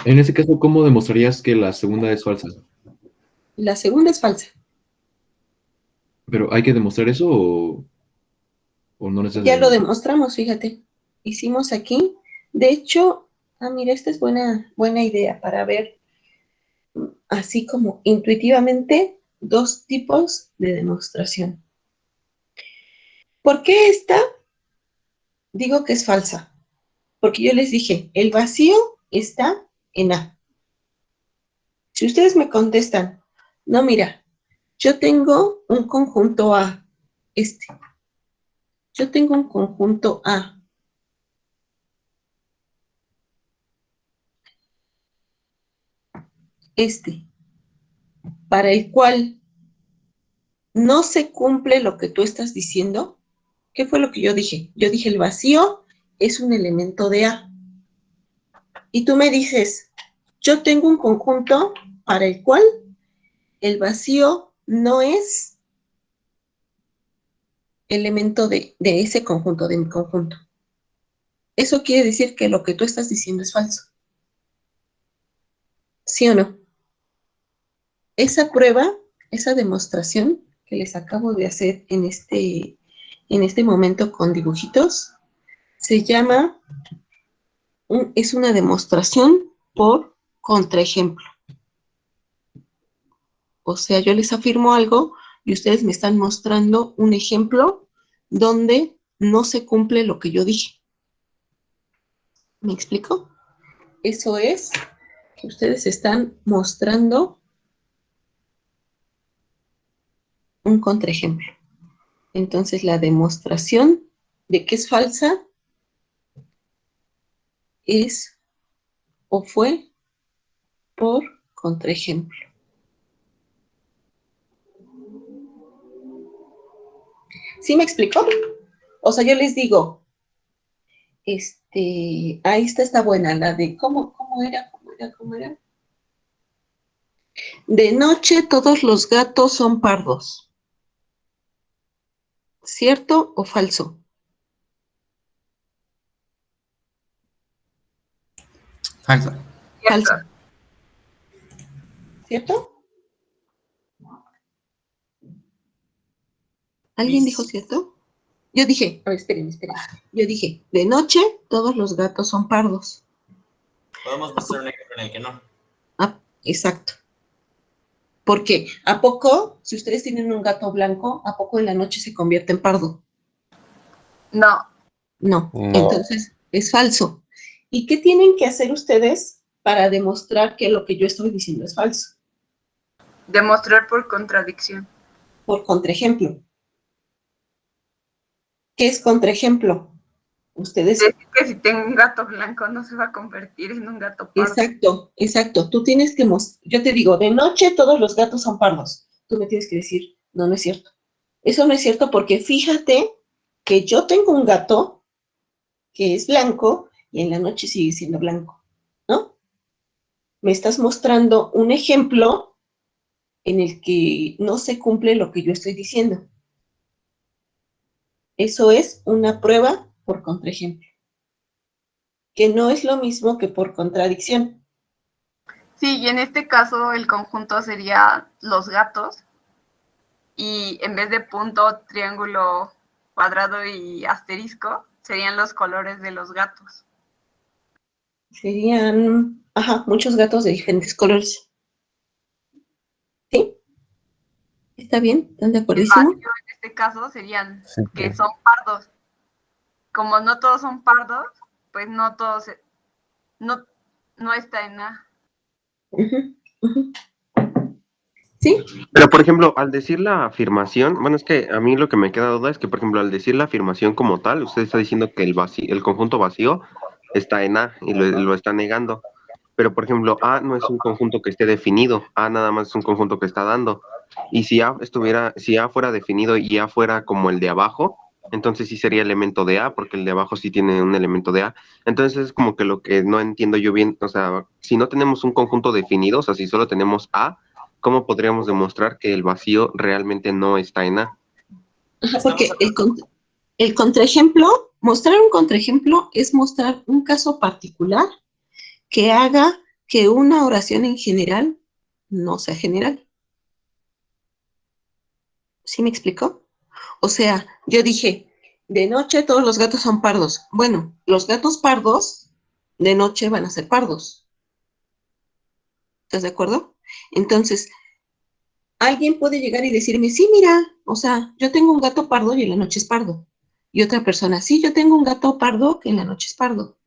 En ese caso, ¿cómo demostrarías que la segunda es falsa? La segunda es falsa. ¿Pero hay que demostrar eso o no Ya lo necesariamente? demostramos, fíjate. Hicimos aquí. De hecho, mira, esta es buena idea para ver así como intuitivamente, dos tipos de demostración. ¿Por qué esta digo que es falsa? Porque yo les dije, el vacío está en A. Si ustedes me contestan, no, mira, yo tengo un conjunto A, yo tengo un conjunto A. Para el cual no se cumple lo que tú estás diciendo. ¿Qué fue lo que yo dije? Yo dije, el vacío es un elemento de A. Y tú me dices, yo tengo un conjunto para el cual el vacío no es elemento de ese conjunto, de mi conjunto. Eso quiere decir que lo que tú estás diciendo es falso. ¿Sí o no? Esa prueba, esa demostración que les acabo de hacer en este momento con dibujitos, se llama, es una demostración por contraejemplo. O sea, yo les afirmo algo y ustedes me están mostrando un ejemplo donde no se cumple lo que yo dije. ¿Me explico? Eso es que ustedes están mostrando un contraejemplo. Entonces, la demostración de que es falsa es o fue por contraejemplo. ¿Sí me explico? O sea, yo les digo, ahí está buena, la de, ¿cómo era? De noche todos los gatos son pardos. ¿Cierto o falso? Falso. Falso. ¿Cierto? ¿Alguien dijo cierto? Yo dije, a ver, esperen. Yo dije, de noche todos los gatos son pardos. Podemos mostrar un ejemplo en el que no. Ah, exacto. Porque, ¿a poco, si ustedes tienen un gato blanco, a poco en la noche se convierte en pardo? No. No. Entonces, es falso. ¿Y qué tienen que hacer ustedes para demostrar que lo que yo estoy diciendo es falso? Demostrar por contradicción. Por contraejemplo. ¿Qué es contraejemplo? Ustedes... Decir que si tengo un gato blanco no se va a convertir en un gato pardo. Exacto. Tú tienes que yo te digo, de noche todos los gatos son pardos. Tú me tienes que decir, no es cierto. Eso no es cierto porque fíjate que yo tengo un gato que es blanco y en la noche sigue siendo blanco, ¿no? Me estás mostrando un ejemplo en el que no se cumple lo que yo estoy diciendo. Eso es una prueba por contraejemplo, que no es lo mismo que por contradicción. Sí, y en este caso el conjunto sería los gatos y en vez de punto, triángulo, cuadrado y asterisco, serían los colores de los gatos. Serían, muchos gatos de diferentes colores. ¿Sí? ¿Está bien? ¿Están de acuerdo? En este caso serían que son pardos. Como no todos son pardos, pues no todos, no está en A. ¿Sí? Pero, por ejemplo, al decir la afirmación, bueno, es que a mí lo que me queda duda es que, por ejemplo, al decir la afirmación como tal, usted está diciendo que el conjunto vacío está en A y lo está negando. Pero, por ejemplo, A no es un conjunto que esté definido, A nada más es un conjunto que está dando. Y si A fuera definido y A fuera como el de abajo, entonces sí sería elemento de A, porque el de abajo sí tiene un elemento de A. Entonces es como que lo que no entiendo yo bien, o sea, si no tenemos un conjunto definido, o sea, si solo tenemos A, ¿cómo podríamos demostrar que el vacío realmente no está en A? Porque el contraejemplo, mostrar un contraejemplo es mostrar un caso particular que haga que una oración en general no sea general. ¿Sí me explico? O sea, yo dije, de noche todos los gatos son pardos. Bueno, los gatos pardos de noche van a ser pardos. ¿Estás de acuerdo? Entonces, alguien puede llegar y decirme, sí, mira, o sea, yo tengo un gato pardo y en la noche es pardo. Y otra persona, sí, yo tengo un gato pardo que en la noche es pardo.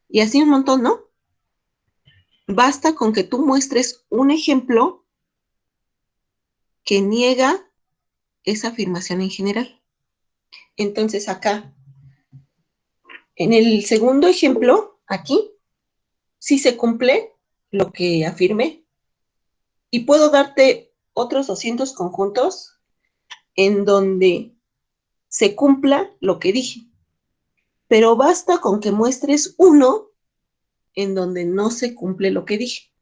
Y así un montón, ¿no? Basta con que tú muestres un ejemplo que niega esa afirmación en general. Entonces acá, en el segundo ejemplo, aquí, sí se cumple lo que afirmé. Y puedo darte otros 200 conjuntos en donde se cumpla lo que dije. Pero basta con que muestres uno en donde no se cumple lo que dije.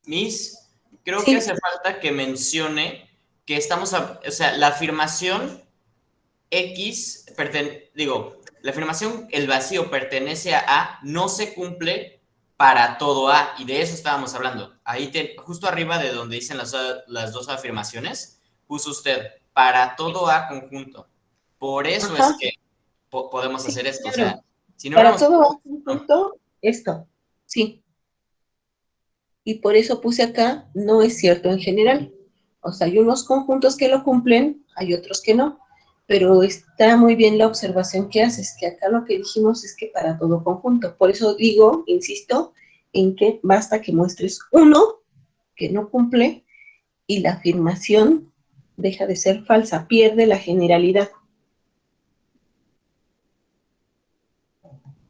Miss, creo Sí. que hace falta que mencione que o sea, la afirmación X, la afirmación el vacío pertenece a A no se cumple para todo A, y de eso estábamos hablando. Ahí, justo arriba de donde dicen las dos afirmaciones, puso usted para todo A conjunto. Por eso Ajá. es que podemos Sí, hacer esto. claro. O sea, si no Para hubiéramos... todo A conjunto, esto. Sí. Y por eso puse acá, no es cierto en general. O sea, hay unos conjuntos que lo cumplen, hay otros que no. Pero está muy bien la observación que haces, que acá lo que dijimos es que para todo conjunto. Por eso digo, insisto, en que basta que muestres uno que no cumple y la afirmación deja de ser falsa, pierde la generalidad.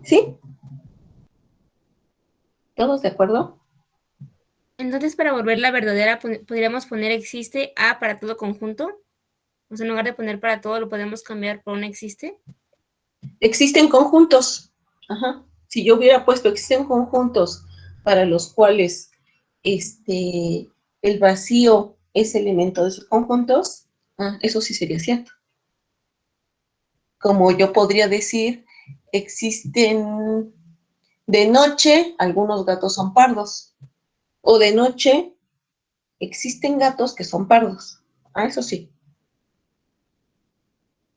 ¿Sí? ¿Todos de acuerdo? Entonces, para volverla verdadera, podríamos poner existe A para todo conjunto. O sea, en lugar de poner para todo, lo podemos cambiar por un existe. Existen conjuntos. Ajá. Si yo hubiera puesto existen conjuntos para los cuales el vacío es elemento de esos conjuntos, eso sí sería cierto. Como yo podría decir, existen de noche, algunos gatos son pardos. O de noche, existen gatos que son pardos. Eso sí.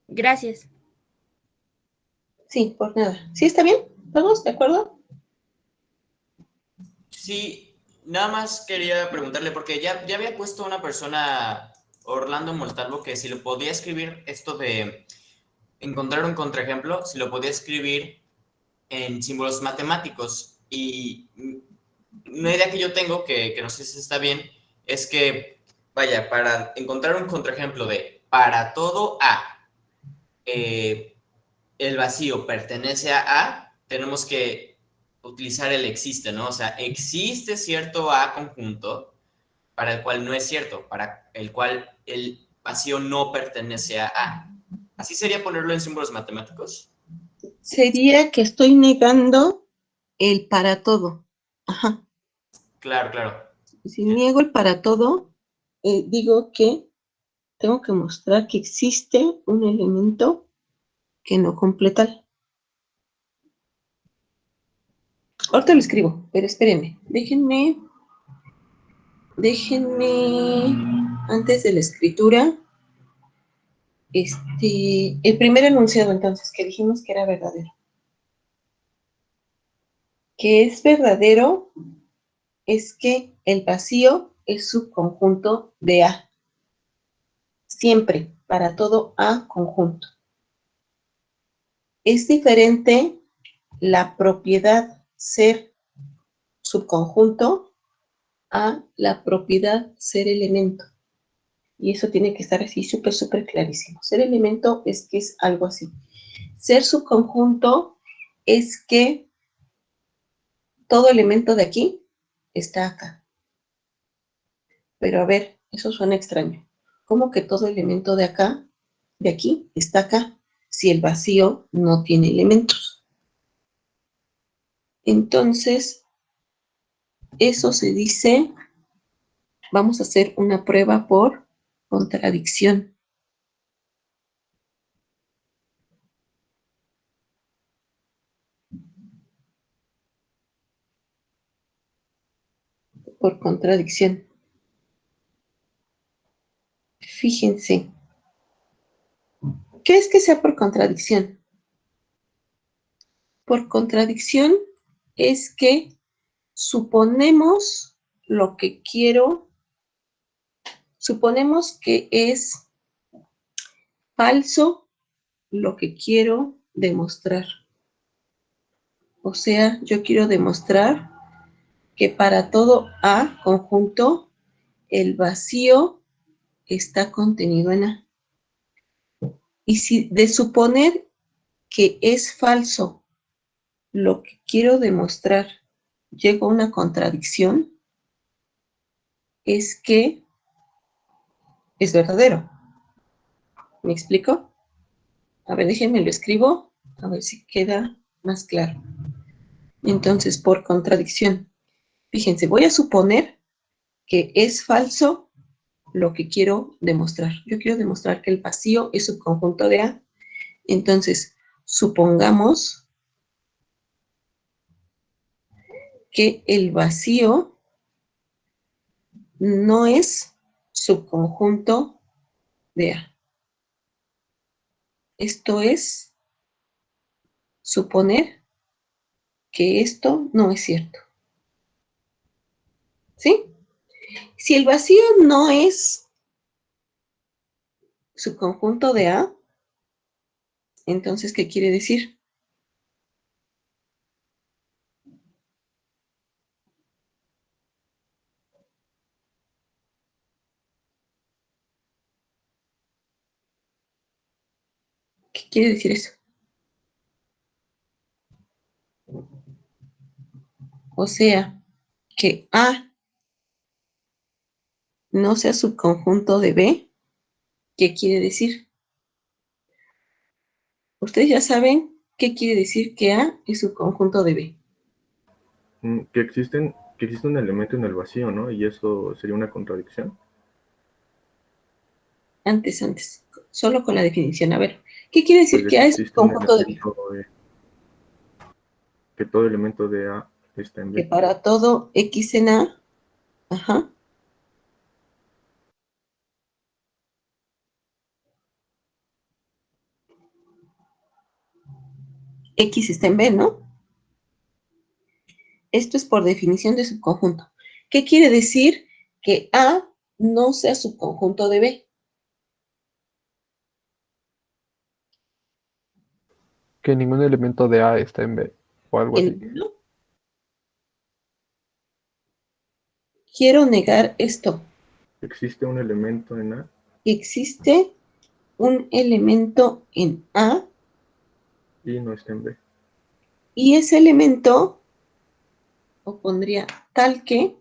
Gracias. Sí, por nada. ¿Sí está bien? ¿Todos de acuerdo? Sí, nada más quería preguntarle, porque ya había puesto una persona, Orlando Montalvo, que si lo podía escribir esto de encontrar un contraejemplo, si lo podía escribir en símbolos matemáticos. Y una idea que yo tengo, que no sé si está bien, es que, vaya, para encontrar un contraejemplo de para todo A, el vacío pertenece a, tenemos que utilizar el existe, ¿no? O sea, existe cierto A conjunto para el cual no es cierto, para el cual el vacío no pertenece a A. ¿Así sería ponerlo en símbolos matemáticos? Sería que estoy negando el para todo. Ajá. Claro, claro. Si niego el para todo, digo que tengo que mostrar que existe un elemento que no cumple tal. Ahorita lo escribo, pero espérenme. Déjenme, antes de la escritura, el primer enunciado entonces, que dijimos que era verdadero. Que es verdadero es que el vacío es subconjunto de A. Siempre, para todo A conjunto. Es diferente la propiedad ser subconjunto a la propiedad ser elemento. Y eso tiene que estar así súper, súper clarísimo. Ser elemento es que es algo así. Ser subconjunto es que todo elemento de aquí está acá. Pero a ver, eso suena extraño. ¿Cómo que todo elemento de acá, de aquí, está acá, si el vacío no tiene elementos? Entonces, eso se dice, vamos a hacer una prueba por contradicción. Por contradicción. Fíjense. ¿Qué es que sea por contradicción? Por contradicción es que suponemos lo que quiero, suponemos que es falso lo que quiero demostrar. O sea, yo quiero demostrar que para todo A conjunto, el vacío está contenido en A. Y si de suponer que es falso lo que quiero demostrar llega a una contradicción, es que es verdadero. ¿Me explico? A ver, déjenme lo escribo, a ver si queda más claro. Entonces, por contradicción, fíjense, voy a suponer que es falso lo que quiero demostrar. Yo quiero demostrar que el vacío es subconjunto de A. Entonces, supongamos que el vacío no es subconjunto de A. Esto es suponer que esto no es cierto. ¿Sí? Si el vacío no es subconjunto de A, entonces, ¿qué quiere decir? ¿Qué quiere decir eso? O sea, que A no sea subconjunto de B, ¿qué quiere decir? Ustedes ya saben qué quiere decir que A es subconjunto de B. Que existe un elemento en el vacío, ¿no? Y eso sería una contradicción. Antes, solo con la definición. A ver, ¿qué quiere decir Pues que A es existe un subconjunto de B? elemento que todo elemento de A está en Que B. para todo X en A, ajá, X está en B, ¿no? Esto es por definición de subconjunto. ¿Qué quiere decir que A no sea subconjunto de B? Que ningún elemento de A está en B, o algo así. ¿No? Quiero negar esto. ¿Existe un elemento en A? Existe un elemento en A Y no está en B. y ese elemento, o pondría tal que,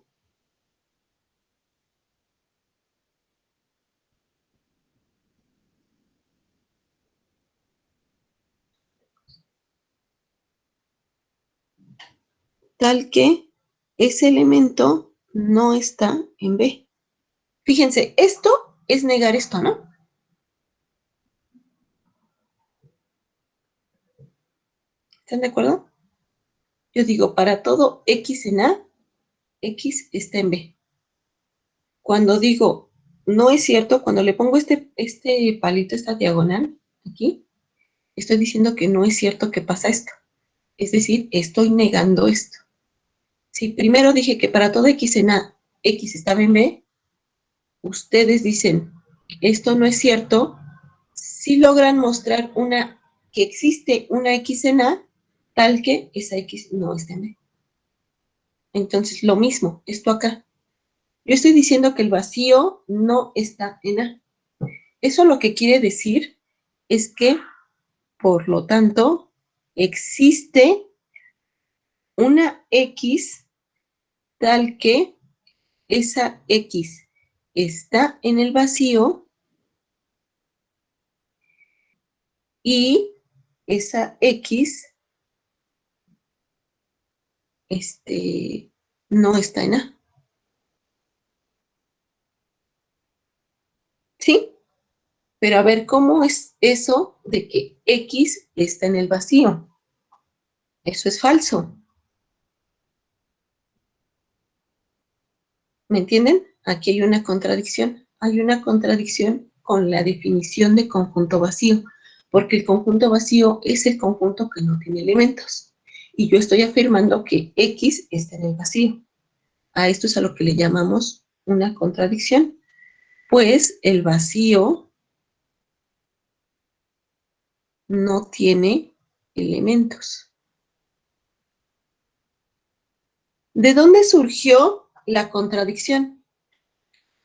ese elemento no está en B. Fíjense, esto es negar esto, ¿no? ¿Están de acuerdo? Yo digo, para todo X en A, X está en B. Cuando digo, no es cierto, cuando le pongo este palito, esta diagonal, aquí, estoy diciendo que no es cierto que pasa esto. Es decir, estoy negando esto. Si primero dije que para todo X en A, X estaba en B, ustedes dicen, esto no es cierto, si logran mostrar que existe una X en A, tal que esa X no está en B. Entonces, lo mismo, esto acá. Yo estoy diciendo que el vacío no está en A. Eso lo que quiere decir es que, por lo tanto, existe una X tal que esa X está en el vacío y esa X no está en A. ¿Sí? Pero a ver, ¿cómo es eso de que X está en el vacío? Eso es falso. ¿Me entienden? Aquí hay una contradicción. Hay una contradicción con la definición de conjunto vacío, porque el conjunto vacío es el conjunto que no tiene elementos. y yo estoy afirmando que X está en el vacío. A esto es a lo que le llamamos una contradicción, pues el vacío no tiene elementos. ¿De dónde surgió la contradicción?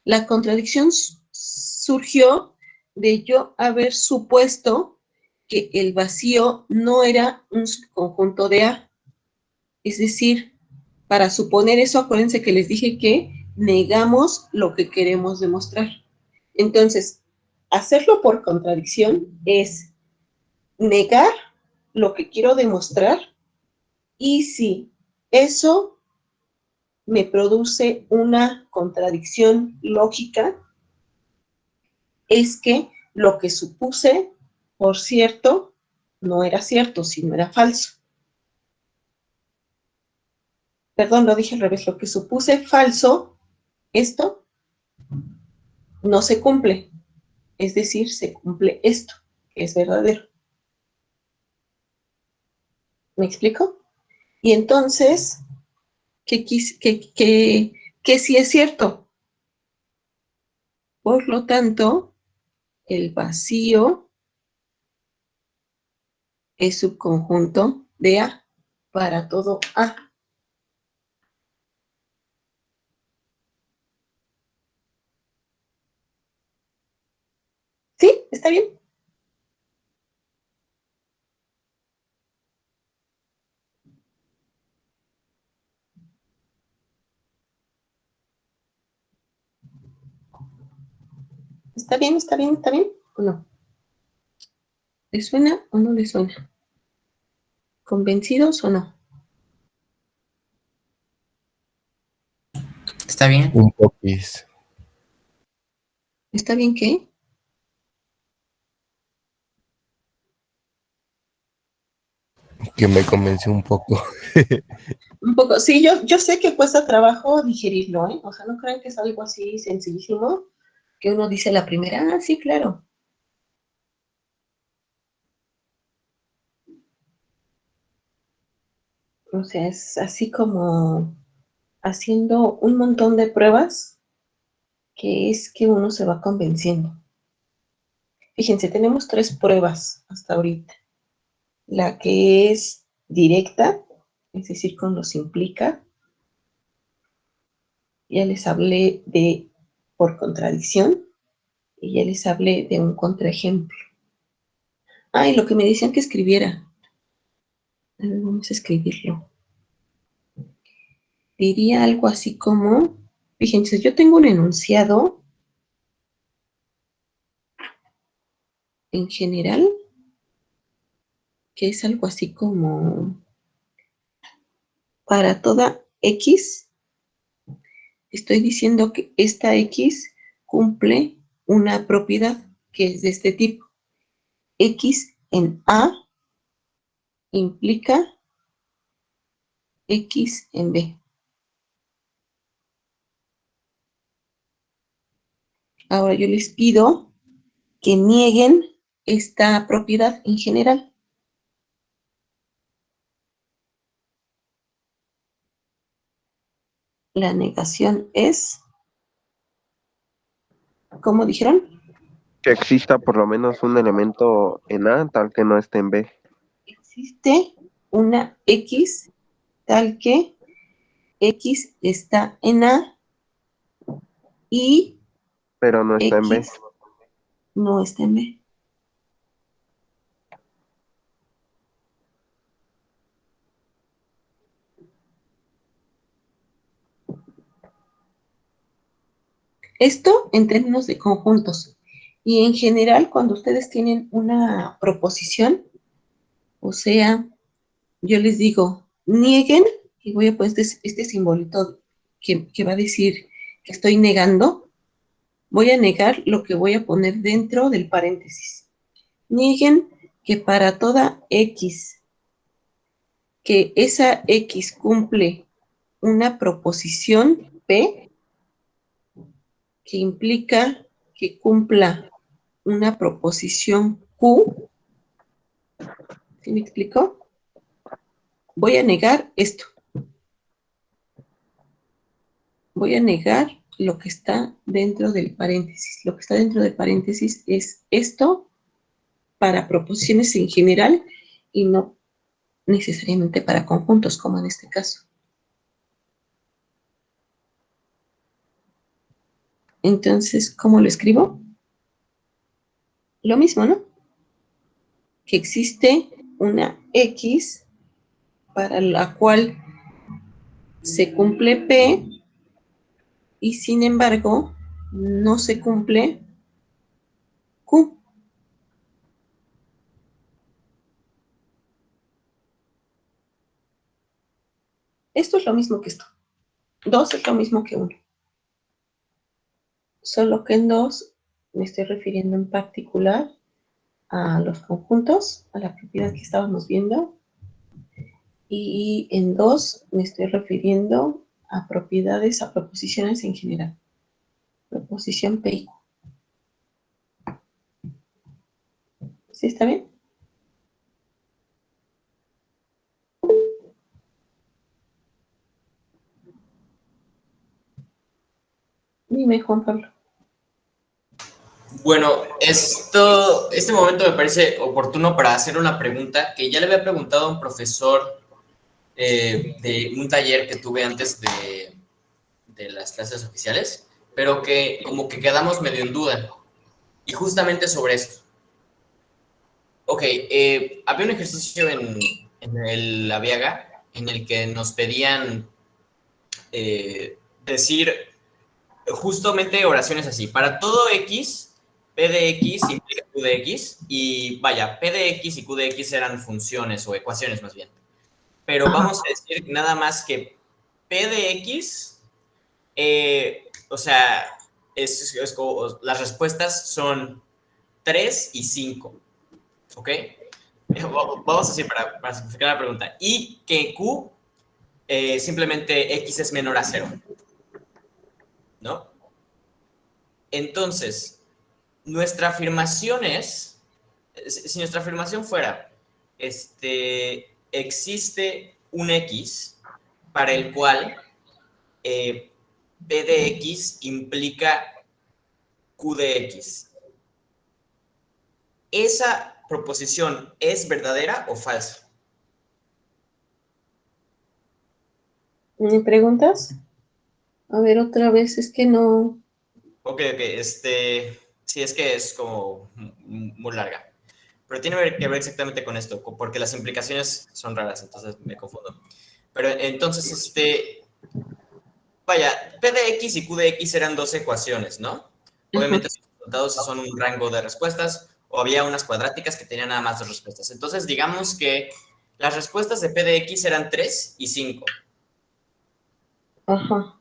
La contradicción surgió de yo haber supuesto que el vacío no era un subconjunto de A. Es decir, para suponer eso, acuérdense que les dije que negamos lo que queremos demostrar. Entonces, hacerlo por contradicción es negar lo que quiero demostrar, y si eso me produce una contradicción lógica, es que lo que supuse, por cierto, no era cierto, sino era falso. Perdón, lo dije al revés, lo que supuse falso, esto no se cumple. Es decir, se cumple esto, que es verdadero. ¿Me explico? Y entonces, ¿qué sí es cierto? Por lo tanto, el vacío es subconjunto de A para todo A. ¿Sí? ¿Está bien? ¿Está bien? ¿Está bien? ¿Está bien? ¿O no? ¿Le suena o no le suena? ¿Convencidos o no? ¿Está bien? Un poquis. ¿Está bien qué? Que me convenció un poco. Un poco, sí, yo sé que cuesta trabajo digerirlo, ¿eh? O sea, no crean que es algo así sencillísimo, que uno dice la primera, ah, sí, claro. O sea, es así como haciendo un montón de pruebas, que es que uno se va convenciendo. Fíjense, tenemos 3 pruebas hasta ahorita. La que es directa, es decir, con los implica. Ya les hablé de por contradicción y ya les hablé de un contraejemplo. Ah, y lo que me decían que escribiera. A ver, vamos a escribirlo. Diría algo así como, fíjense, yo tengo un enunciado en general que es algo así como, para toda X, estoy diciendo que esta X cumple una propiedad que es de este tipo. X en A implica X en B. Ahora yo les pido que nieguen esta propiedad en general. La negación es, ¿cómo dijeron? Que exista por lo menos un elemento en A tal que no esté en B. Existe una X tal que X está en A y Pero no está en B. X no está en B. Esto en términos de conjuntos. Y en general, cuando ustedes tienen una proposición, o sea, yo les digo, nieguen, y voy a poner este simbolito que va a decir que estoy negando, voy a negar lo que voy a poner dentro del paréntesis. Nieguen que para toda X, que esa X cumple una proposición P, que implica que cumpla una proposición Q. ¿Sí me explico? voy a negar esto. Voy a negar lo que está dentro del paréntesis. Lo que está dentro del paréntesis es esto para proposiciones en general y no necesariamente para conjuntos, como en este caso. Entonces, ¿cómo lo escribo? Lo mismo, ¿no? Que existe una X para la cual se cumple P y sin embargo no se cumple Q. Esto es lo mismo que esto. 2 es lo mismo que 1. Solo que en 2 me estoy refiriendo en particular a los conjuntos, a la propiedad que estábamos viendo. Y en 2 me estoy refiriendo a propiedades, a proposiciones en general. Proposición P y Q. ¿Sí está bien? Dime, Juan Pablo. Bueno, este momento me parece oportuno para hacer una pregunta que ya le había preguntado a un profesor de un taller que tuve antes de las clases oficiales, pero que como que quedamos medio en duda. Y justamente sobre esto. Ok, había un ejercicio en la Viaga en el que nos pedían decir justamente oraciones así. Para todo X, P de X implica Q de X, y vaya, P de X y Q de X eran funciones o ecuaciones más bien. Pero vamos a decir nada más que P de X, o sea, las respuestas son 3 y 5, ¿ok? Vamos a decir para simplificar la pregunta. Y que Q, simplemente X es menor a 0, ¿no? Entonces, nuestra afirmación es, si nuestra afirmación fuera, existe un X para el cual P de X implica Q de X. ¿Esa proposición es verdadera o falsa? ¿Me preguntas? A ver, otra vez, es que no... Ok, sí, es que es como muy larga. Pero tiene que ver exactamente con esto, porque las implicaciones son raras, entonces me confundo. Pero entonces, vaya, P de X y Q de X eran 2 ecuaciones, ¿no? Obviamente sus resultados son un rango de respuestas, o había unas cuadráticas que tenían nada más 2 respuestas. Entonces, digamos que las respuestas de P de X eran 3 y 5. Ajá.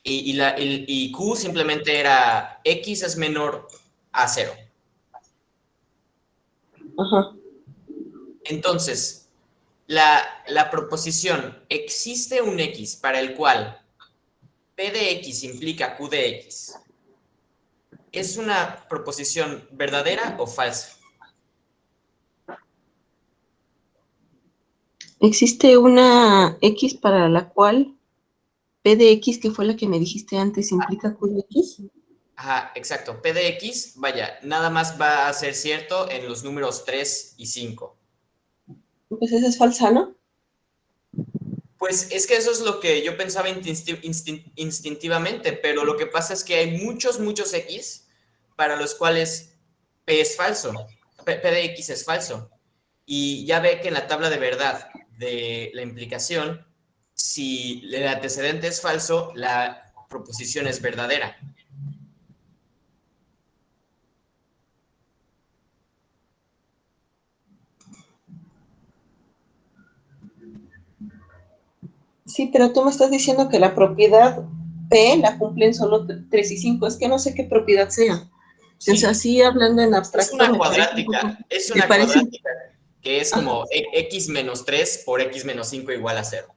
Y Q simplemente era X es menor a 0. Ajá. Entonces, la proposición, existe un X para el cual P de X implica Q de X, ¿es una proposición verdadera o falsa? Existe una X para la cual P de X, que fue la que me dijiste antes, implica Q de X. Ajá, exacto. P de X, vaya, nada más va a ser cierto en los números 3 y 5. Pues esa es falsa, ¿no? Pues es que eso es lo que yo pensaba instintivamente, pero lo que pasa es que hay muchos X para los cuales P es falso. P de X es falso. Y ya ve que en la tabla de verdad de la implicación, si el antecedente es falso, la proposición es verdadera. Sí, pero tú me estás diciendo que la propiedad P la cumplen solo 3 y 5. Es que no sé qué propiedad sea. Sí. O sea, sí, hablando en abstracto. Es una cuadrática. Es una cuadrática que es como X menos 3 por X menos 5 igual a 0.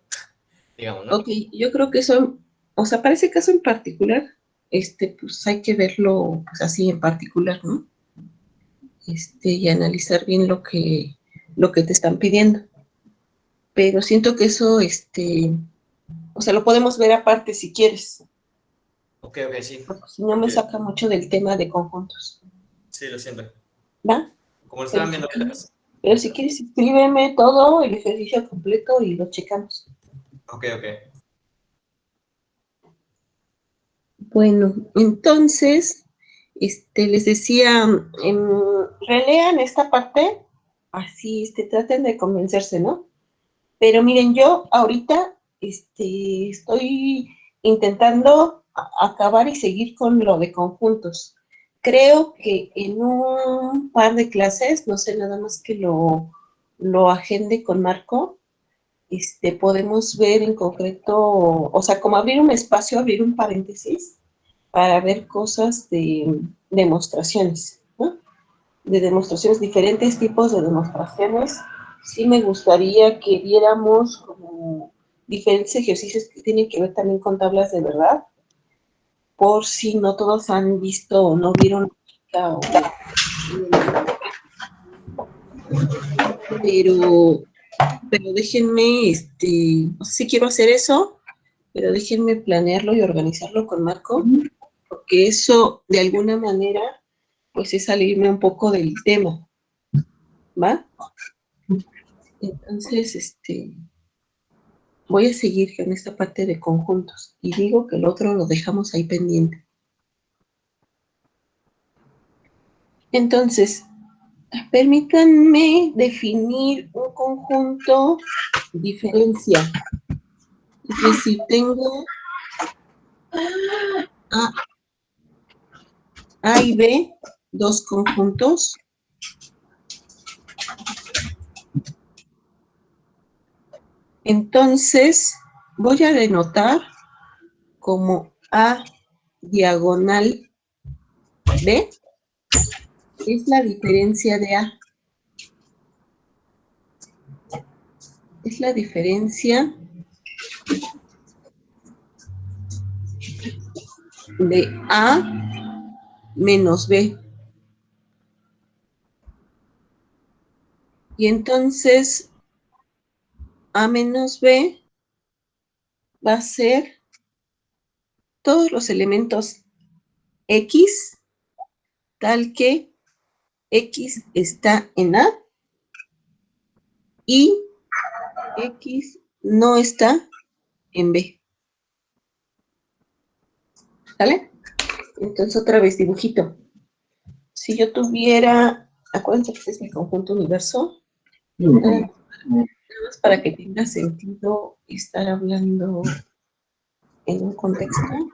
Digamos, ¿no? Ok, yo creo que eso, o sea, para ese caso en particular, pues hay que verlo pues, así en particular, ¿no? Y analizar bien lo que te están pidiendo. pero siento que eso, o sea, lo podemos ver aparte si quieres, Ok, sí. porque si no me saca mucho del tema de conjuntos, Sí, lo siento. ¿va? Como lo estaban viendo ahorita. Pero si quieres, escríbeme todo, el ejercicio completo y lo checamos. Ok. Bueno, entonces, les decía, relean esta parte, así, traten de convencerse, ¿no? Pero miren, yo ahorita, estoy intentando acabar y seguir con lo de conjuntos. Creo que en un par de clases, no sé, nada más que lo agende con Marco, podemos ver en concreto, o sea, como abrir un espacio, abrir un paréntesis, para ver cosas de demostraciones, ¿no? De demostraciones, diferentes tipos de demostraciones. Sí me gustaría que viéramos como diferentes ejercicios que tienen que ver también con tablas de verdad, por si no todos han visto o no vieron, pero déjenme, no sé si quiero hacer eso, pero déjenme planearlo y organizarlo con Marco, porque eso, de alguna manera, pues es salirme un poco del tema, ¿va? Entonces, voy a seguir con esta parte de conjuntos, y digo que el otro lo dejamos ahí pendiente. Entonces, permítanme definir un conjunto diferencia. Es decir, tengo A y B, dos conjuntos. Entonces, voy a denotar como A diagonal B, es la diferencia de A. Es la diferencia de A menos B. Y entonces, A menos B va a ser todos los elementos X, tal que X está en A y X no está en B. ¿Sale? Entonces, otra vez, dibujito. Si yo tuviera, acuérdense que este es mi conjunto universo, nada más para que tenga sentido estar hablando en un contexto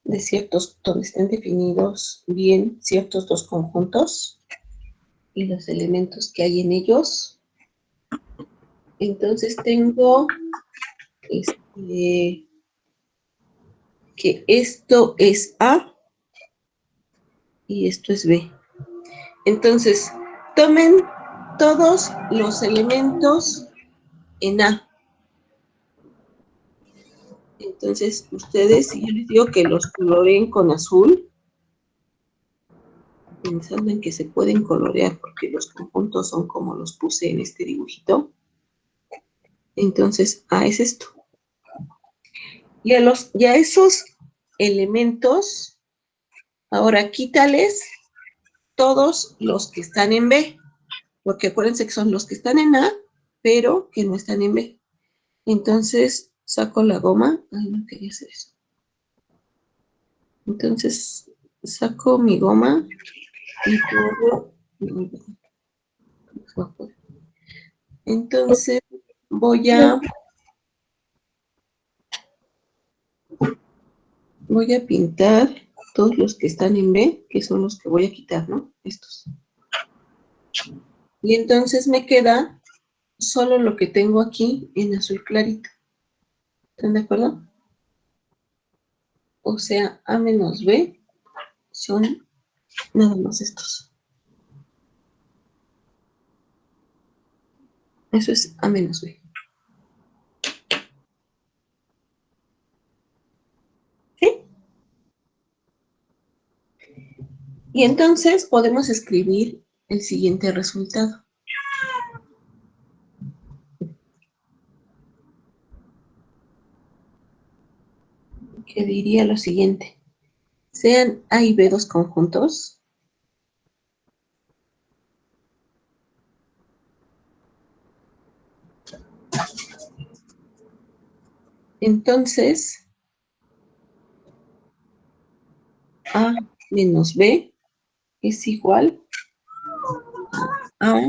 de ciertos, donde estén definidos bien ciertos dos conjuntos y los elementos que hay en ellos. Entonces tengo que esto es A y esto es B. Entonces, tomen todos los elementos en A. Entonces, ustedes, si yo les digo que los coloreen con azul, pensando en que se pueden colorear porque los conjuntos son como los puse en este dibujito. Entonces, A es esto. Y a esos elementos, ahora quítales todos los que están en B, porque acuérdense que son los que están en A, pero que no están en B. Entonces, saco la goma. Ay, no quería hacer eso. Entonces, saco mi goma y pongo... Entonces, voy a pintar todos los que están en B, que son los que voy a quitar, ¿no? Estos. Y entonces me queda solo lo que tengo aquí en azul clarito. ¿Están de acuerdo? O sea, A menos B son nada más estos. Eso es A menos B. ¿Sí? Y entonces podemos escribir el siguiente resultado. que diría lo siguiente. Sean A y B dos conjuntos. Entonces, A menos B es igual a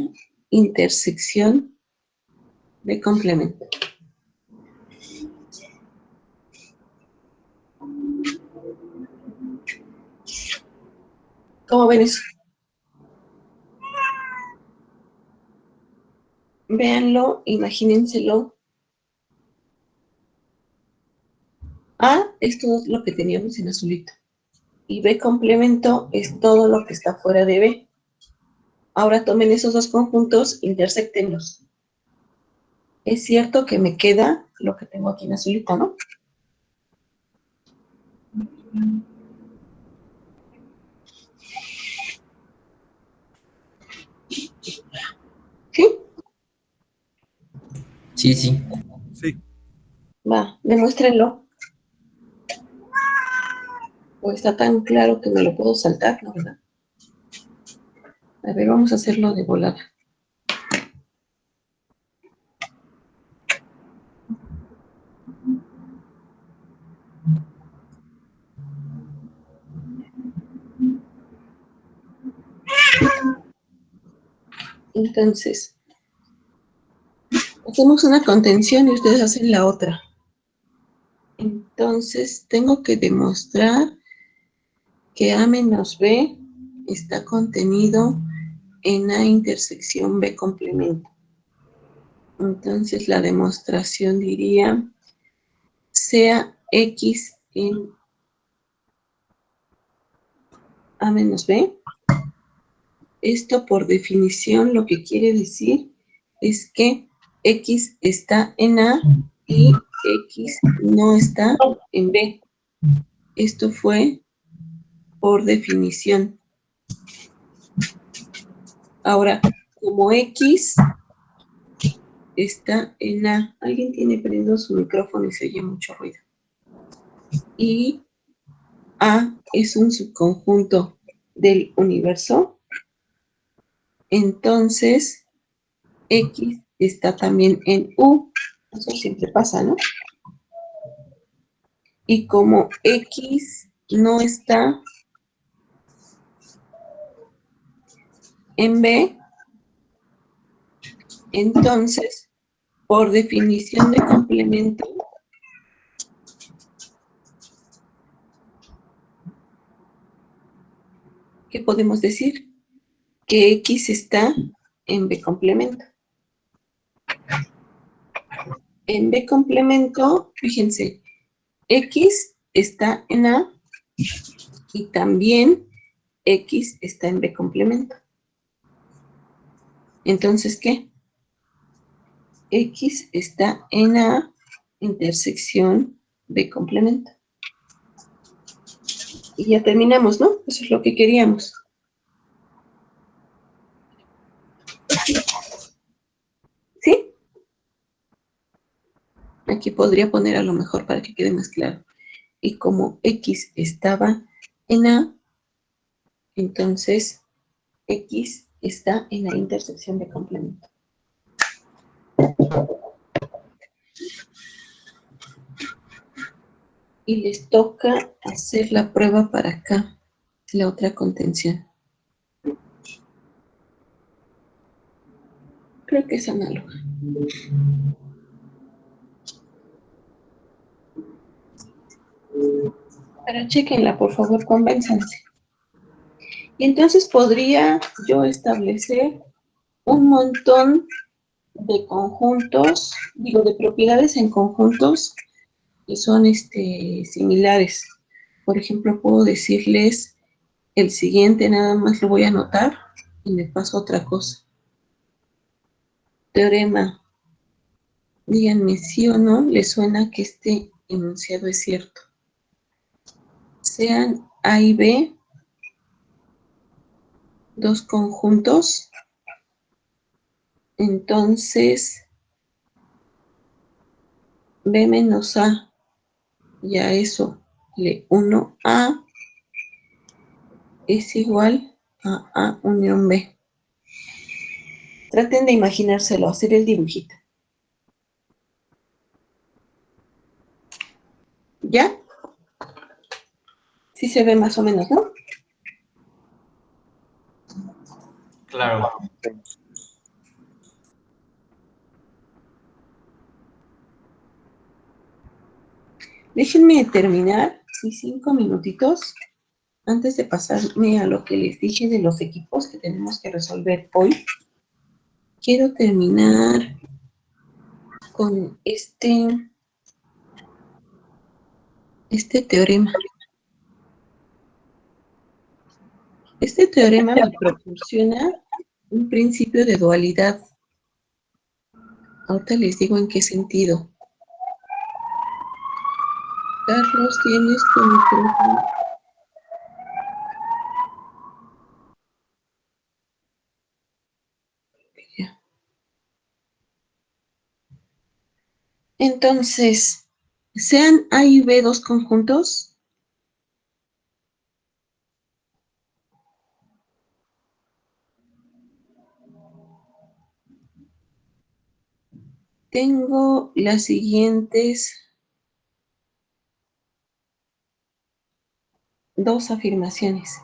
intersección de complemento. ¿Cómo ven eso? Véanlo, imagínenselo. A es todo lo que teníamos en azulito. Y B complemento es todo lo que está fuera de B. Ahora tomen esos dos conjuntos, intersectenlos. Es cierto que me queda lo que tengo aquí en azulito, ¿no? ¿Sí? Sí, sí. Sí. Va, demuéstrenlo. O está tan claro que me lo puedo saltar, ¿no, verdad? A ver, vamos a hacerlo de volada. Entonces, hacemos una contención y ustedes hacen la otra. Entonces, tengo que demostrar que A menos B está contenido en A intersección B complemento. Entonces, la demostración diría, sea X en A menos B. Esto, por definición, lo que quiere decir es que X está en A y X no está en B. Esto fue por definición. Ahora, como X está en A, alguien tiene prendido su micrófono y se oye mucho ruido. Y A es un subconjunto del universo, entonces X está también en U. Eso siempre pasa, ¿no? Y como X no está en B, entonces, por definición de complemento, ¿qué podemos decir? Que X está en B complemento. En B complemento, fíjense, X está en A y también X está en B complemento. Entonces, ¿qué? X está en A intersección B complemento. Y ya terminamos, ¿no? Eso es lo que queríamos. ¿Sí? Aquí podría poner a lo mejor para que quede más claro. Y como X estaba en A, entonces X está en la intersección de complemento. Y les toca hacer la prueba para acá, la otra contención. Creo que es análoga. Pero chéquenla, por favor, convénzanse. Y entonces podría yo establecer un montón de conjuntos, digo, de propiedades en conjuntos que son similares. Por ejemplo, puedo decirles el siguiente, nada más lo voy a anotar y me paso otra cosa. Teorema. Díganme sí o no, ¿les suena que este enunciado es cierto? Sean A y B dos conjuntos, entonces B menos A, ya eso 1A es igual a A unión B. Traten de imaginárselo, hacer el dibujito. ¿Ya? Sí se ve más o menos, ¿no? Claro. Déjenme terminar, sí, 5 minutitos, antes de pasarme a lo que les dije de los equipos que tenemos que resolver hoy. Quiero terminar con este teorema. Este teorema me proporciona un principio de dualidad. Ahorita les digo en qué sentido. Carlos, ¿tienes tu micrófono? Ya. Entonces, sean A y B dos conjuntos. Tengo las siguientes dos afirmaciones.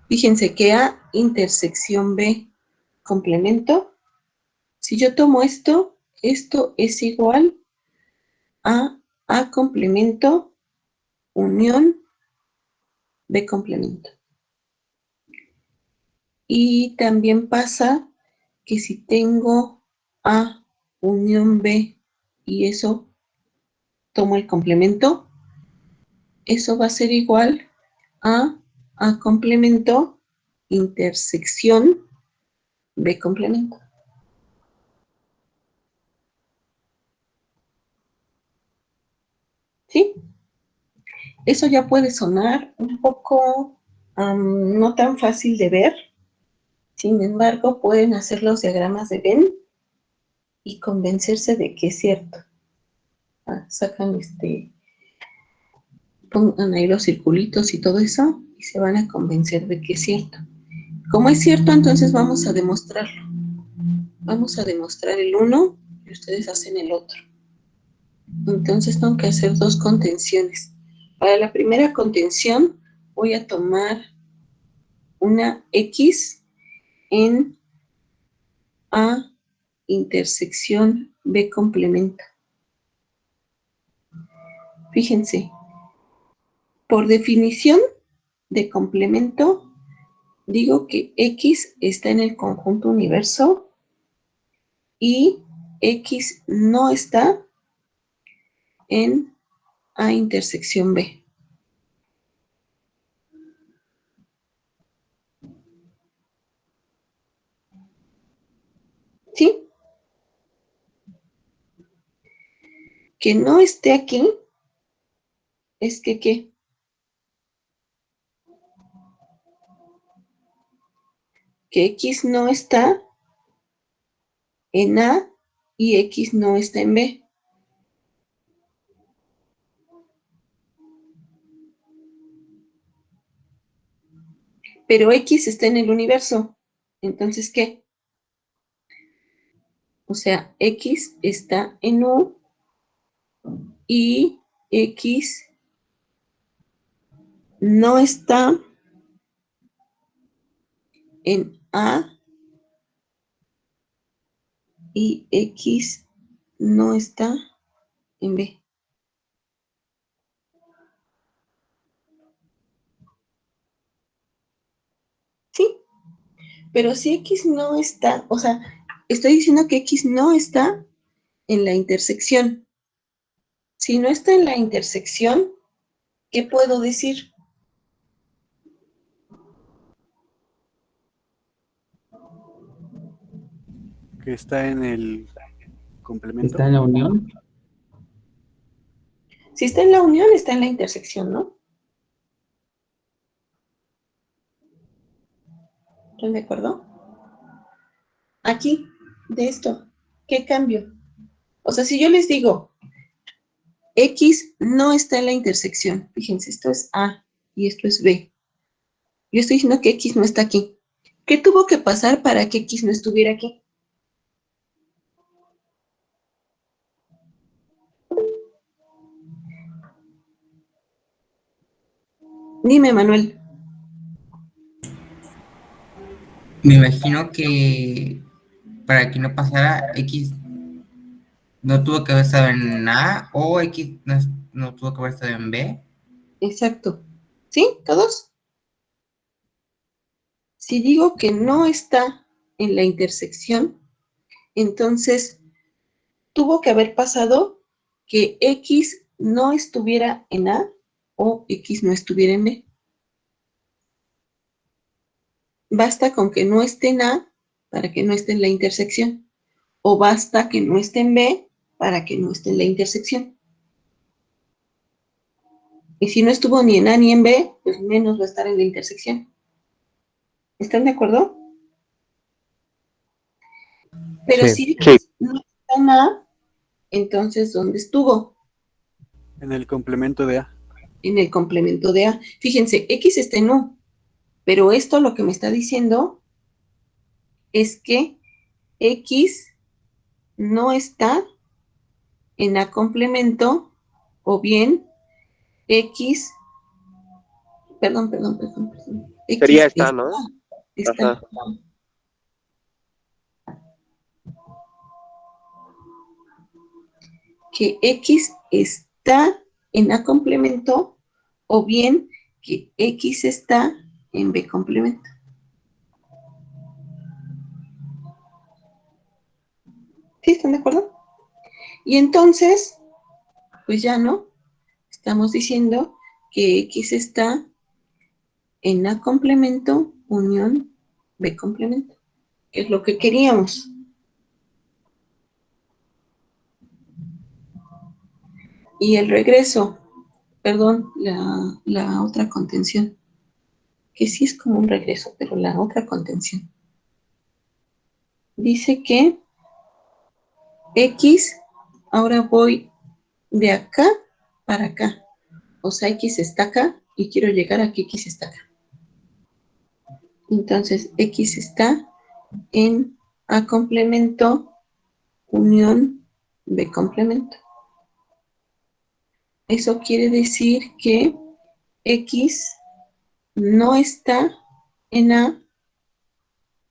Fíjense que A intersección B complemento. Si yo tomo esto, esto es igual a A complemento unión B complemento. Y también pasa que si tengo A unión B y eso tomo el complemento, eso va a ser igual a complemento intersección B complemento. ¿Sí? Eso ya puede sonar un poco no tan fácil de ver. Sin embargo, pueden hacer los diagramas de Venn y convencerse de que es cierto. Sacan pongan ahí los circulitos y todo eso y se van a convencer de que es cierto. Como es cierto, entonces vamos a demostrarlo. Vamos a demostrar el uno y ustedes hacen el otro. Entonces tengo que hacer dos contenciones. Para la primera contención voy a tomar una X en A intersección B complemento. Fíjense, por definición de complemento, digo que X está en el conjunto universo y X no está en A intersección B. ¿Sí? Que no esté aquí es que ¿qué? Que X no está en A y X no está en B. Pero X está en el universo. Entonces, ¿qué? O sea, X está en U y X no está en A y X no está en B. ¿Sí? Pero si X no está, o sea, estoy diciendo que X no está en la intersección. Si no está en la intersección, ¿qué puedo decir? Que está en el complemento. ¿Está en la unión? Si está en la unión, está en la intersección, ¿no? ¿Están de acuerdo? Aquí, de esto, ¿qué cambio? O sea, si yo les digo, X no está en la intersección. Fíjense, esto es A y esto es B. Yo estoy diciendo que X no está aquí. ¿Qué tuvo que pasar para que X no estuviera aquí? Dime, Manuel. Me imagino que para que no pasara, X no tuvo que haber estado en A o X no tuvo que haber estado en B. Exacto. ¿Sí? ¿Todos? Si digo que no está en la intersección, entonces tuvo que haber pasado que X no estuviera en A o X no estuviera en B. Basta con que no esté en A para que no esté en la intersección. O basta que no esté en B para que no esté en la intersección. Y si no estuvo ni en A ni en B, pues menos va a estar en la intersección. ¿Están de acuerdo? Pero Sí. si no está en A, entonces ¿dónde estuvo? En el complemento de A. En el complemento de A. Fíjense, X está en U, pero esto lo que me está diciendo es que X no está en A complemento, o bien X, perdón. Sería X esta, ¿no? está. Ajá. Que X está en A complemento, o bien que X está en B complemento. ¿Sí están de acuerdo? Y entonces, pues ya no, estamos diciendo que X está en A complemento, unión B complemento, que es lo que queríamos. Y el regreso, perdón, la otra contención, que sí es como un regreso, pero la otra contención. Dice que X, ahora voy de acá para acá. O sea, X está acá y quiero llegar a que X está acá. Entonces, X está en A complemento, unión B complemento. Eso quiere decir que X no está en A,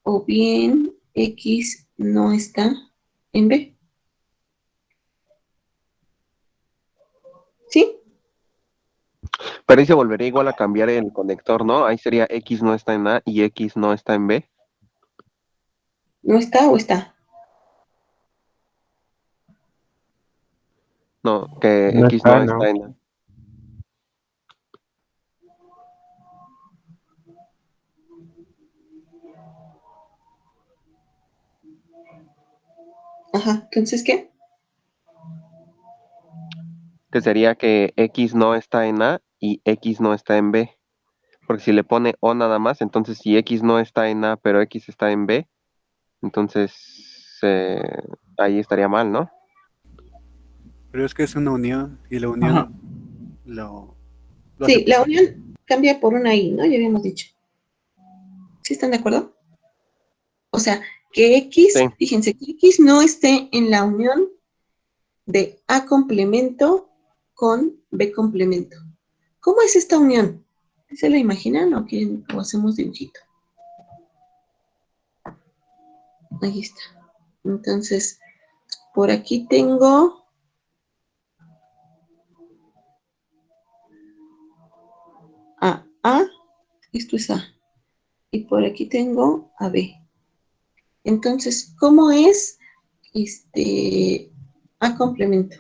o bien X no está en B. ¿Sí? Pero ahí se volvería igual a cambiar el conector, ¿no? Ahí sería X no está en A y X no está en B. ¿No está o está? No, que No X está, no ¿no? está en A. Ajá, entonces, ¿qué? Que sería que X no está en A y X no está en B. Porque si le pone O nada más, entonces si X no está en A pero X está en B, entonces ahí estaría mal, ¿no? Pero es que es una unión y la Ajá. unión lo hace Sí, la posible. unión cambia por una I, ¿no? Ya habíamos dicho. ¿Sí están de acuerdo? O sea, que X, Sí. fíjense, que X no esté en la unión de A complemento con B complemento. ¿Cómo es esta unión? ¿Se la imaginan o quieren o hacemos dibujito? Ahí está. Entonces, por aquí tengo a, esto es A, y por aquí tengo a B. Entonces, ¿cómo es A complemento?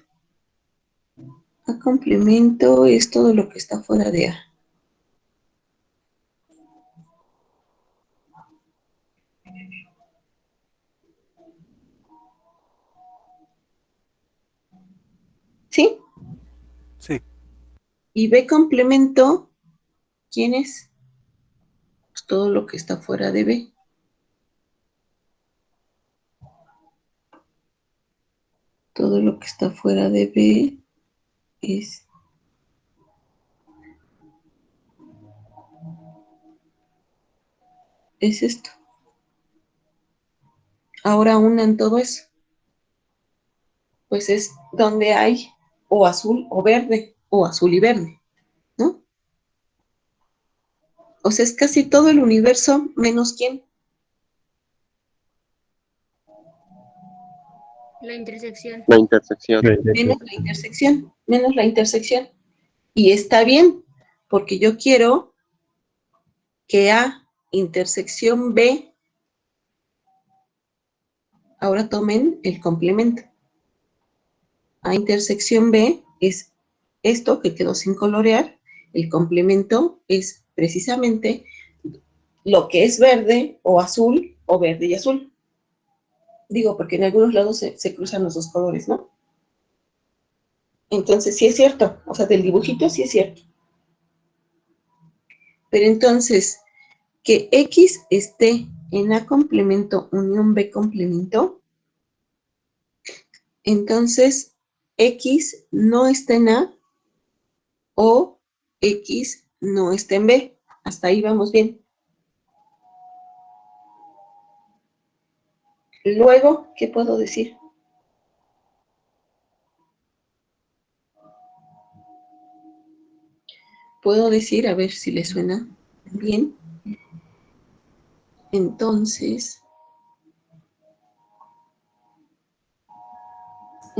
A complemento es todo lo que está fuera de A. ¿Sí? Sí. Y B complemento, ¿quién es? Pues todo lo que está fuera de B. Todo lo que está fuera de B es esto. Ahora unan todo eso. Pues es donde hay o azul o verde, o azul y verde, ¿no? O sea, es casi todo el universo menos quién. La intersección. La intersección. Menos la intersección. Y está bien, porque yo quiero que A intersección B, ahora tomen el complemento. A intersección B es esto que quedó sin colorear, el complemento es precisamente lo que es verde o azul, o verde y azul. Digo, porque en algunos lados se cruzan los dos colores, ¿no? Entonces, sí es cierto, o sea, del dibujito sí es cierto. Pero entonces, que X esté en A complemento unión B complemento, entonces X no está en A o X no está en B. Hasta ahí vamos bien. Luego, ¿qué puedo decir? Puedo decir, a ver si le suena bien. Entonces...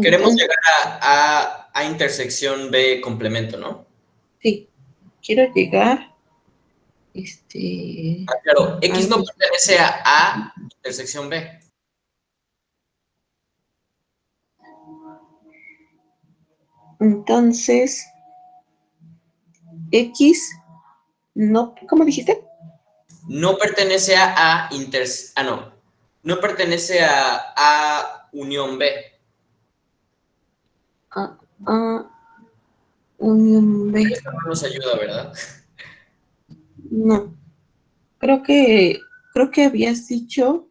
Queremos llegar a intersección B complemento, ¿no? Sí, quiero llegar, Claro, X no pertenece a intersección B. Entonces, X, no, ¿cómo dijiste? No pertenece a no. No pertenece a unión B. Unión B. Esto no nos ayuda, ¿verdad? No. Creo que habías dicho,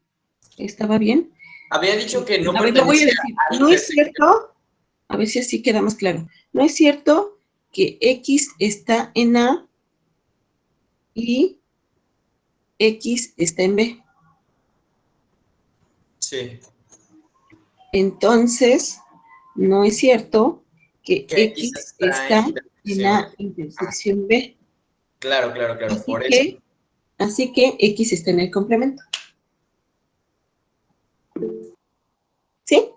estaba bien. Había dicho que no A ver, lo voy a pertenece decir. a No es intersección. cierto, a ver si así queda más claro. No es cierto que X está en A y X está en B. Sí. Entonces, no es cierto que Que X está en A intersección B. Claro, Así por eso. que, así que X está en el complemento. ¿Sí?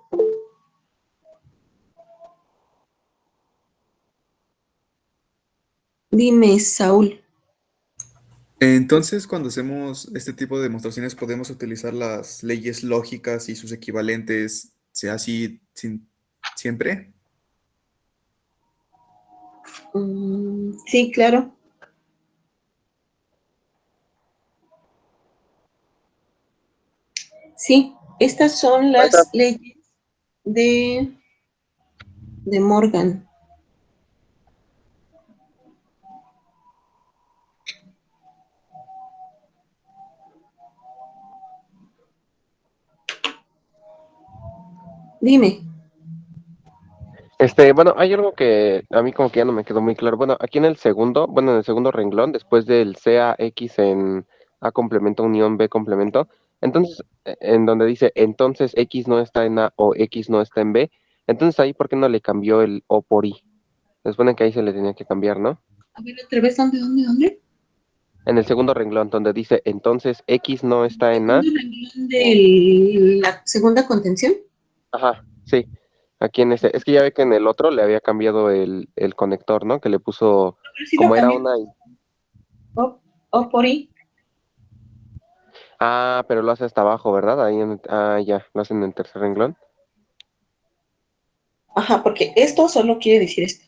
Dime, Saúl. Entonces, cuando hacemos este tipo de demostraciones, podemos utilizar las leyes lógicas y sus equivalentes, sea así siempre. Sí, claro. Sí, estas son las leyes de Morgan. Dime. Bueno, hay algo que a mí como que ya no me quedó muy claro. Bueno, aquí en el segundo renglón, después del CAX en A complemento unión B complemento, entonces, en donde dice, entonces X no está en A o X no está en B, entonces ahí, ¿por qué no le cambió el O por I? Se supone que ahí se le tenía que cambiar, ¿no? A ver, otra vez, ¿dónde? En el segundo renglón, donde dice, entonces X no está en A. ¿De la segunda contención? Ajá, sí. Aquí en este, es que ya ve que en el otro le había cambiado el conector, ¿no? Que le puso, Sí lo como era cambió. una... O por I. Ah, pero lo hace hasta abajo, ¿verdad? Ya, lo hacen en el tercer renglón. Ajá, porque esto solo quiere decir esto.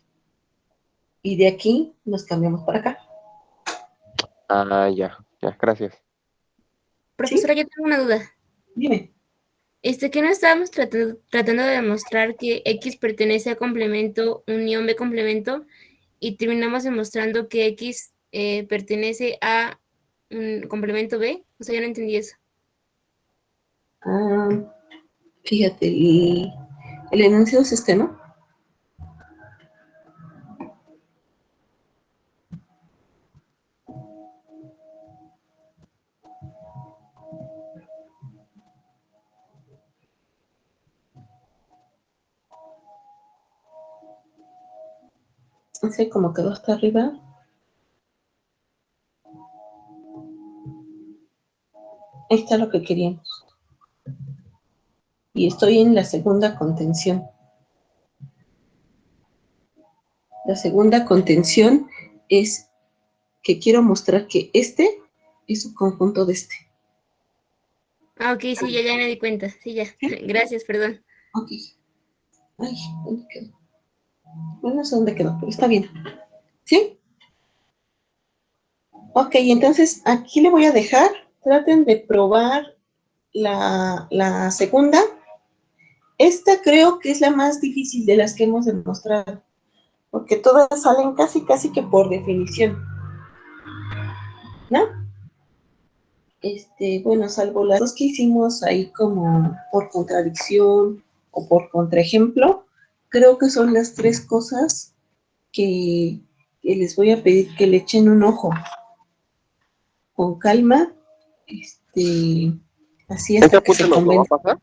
Y de aquí nos cambiamos para acá. Ah, ya, gracias. Profesora, yo tengo una duda. Dime. ¿Qué no estábamos tratando de demostrar que X pertenece a complemento, unión B complemento, y terminamos demostrando que X pertenece a un complemento B? O sea, yo no entendí eso. Fíjate, el enunciado es este, ¿no? No sé cómo quedó hasta arriba. Ahí está lo que queríamos. Y estoy en la segunda contención. La segunda contención es que quiero mostrar que este es un conjunto de este. Ah, ok, sí, ya me di cuenta. Sí, ya. Gracias, perdón. Ok. Ay, ¿dónde quedó? Bueno, no sé dónde quedó, pero está bien. ¿Sí? Ok, entonces aquí le voy a dejar. Traten de probar la segunda. Esta creo que es la más difícil de las que hemos demostrado, porque todas salen casi que por definición, ¿no? Bueno, salvo las dos que hicimos ahí como por contradicción o por contraejemplo, creo que son las tres cosas que les voy a pedir que le echen un ojo con calma, así ¿Ese hasta que apunte se nos lo va a convenza. pasar?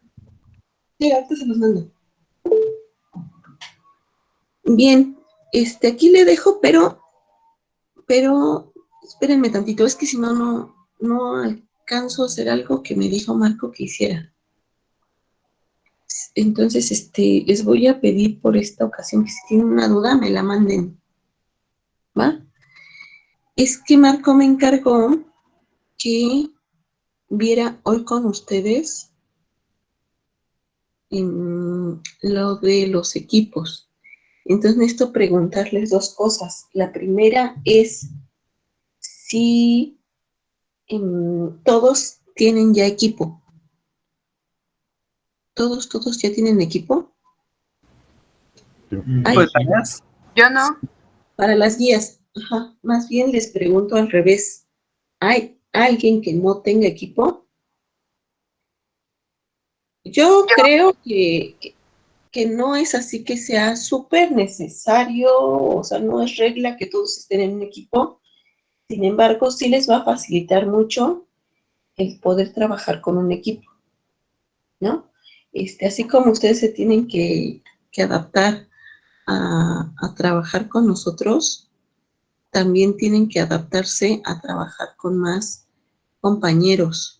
Sí, ahorita se los mando. Bien, aquí le dejo, pero espérenme tantito, es que si no, no alcanzo a hacer algo que me dijo Marco que hiciera. Entonces, les voy a pedir por esta ocasión que si tienen una duda me la manden, ¿va? Es que Marco me encargó que viera hoy con ustedes lo de los equipos. Entonces necesito preguntarles dos cosas. La primera es si todos tienen ya equipo. ¿Todos ya tienen equipo? Ay, Yo no. para las guías. Ajá, más bien les pregunto al revés. ¿Hay alguien que no tenga equipo? Yo creo que no es así que sea súper necesario, o sea, no es regla que todos estén en un equipo. Sin embargo, sí les va a facilitar mucho el poder trabajar con un equipo, ¿no? Así como ustedes se tienen que adaptar a trabajar con nosotros, también tienen que adaptarse a trabajar con más compañeros.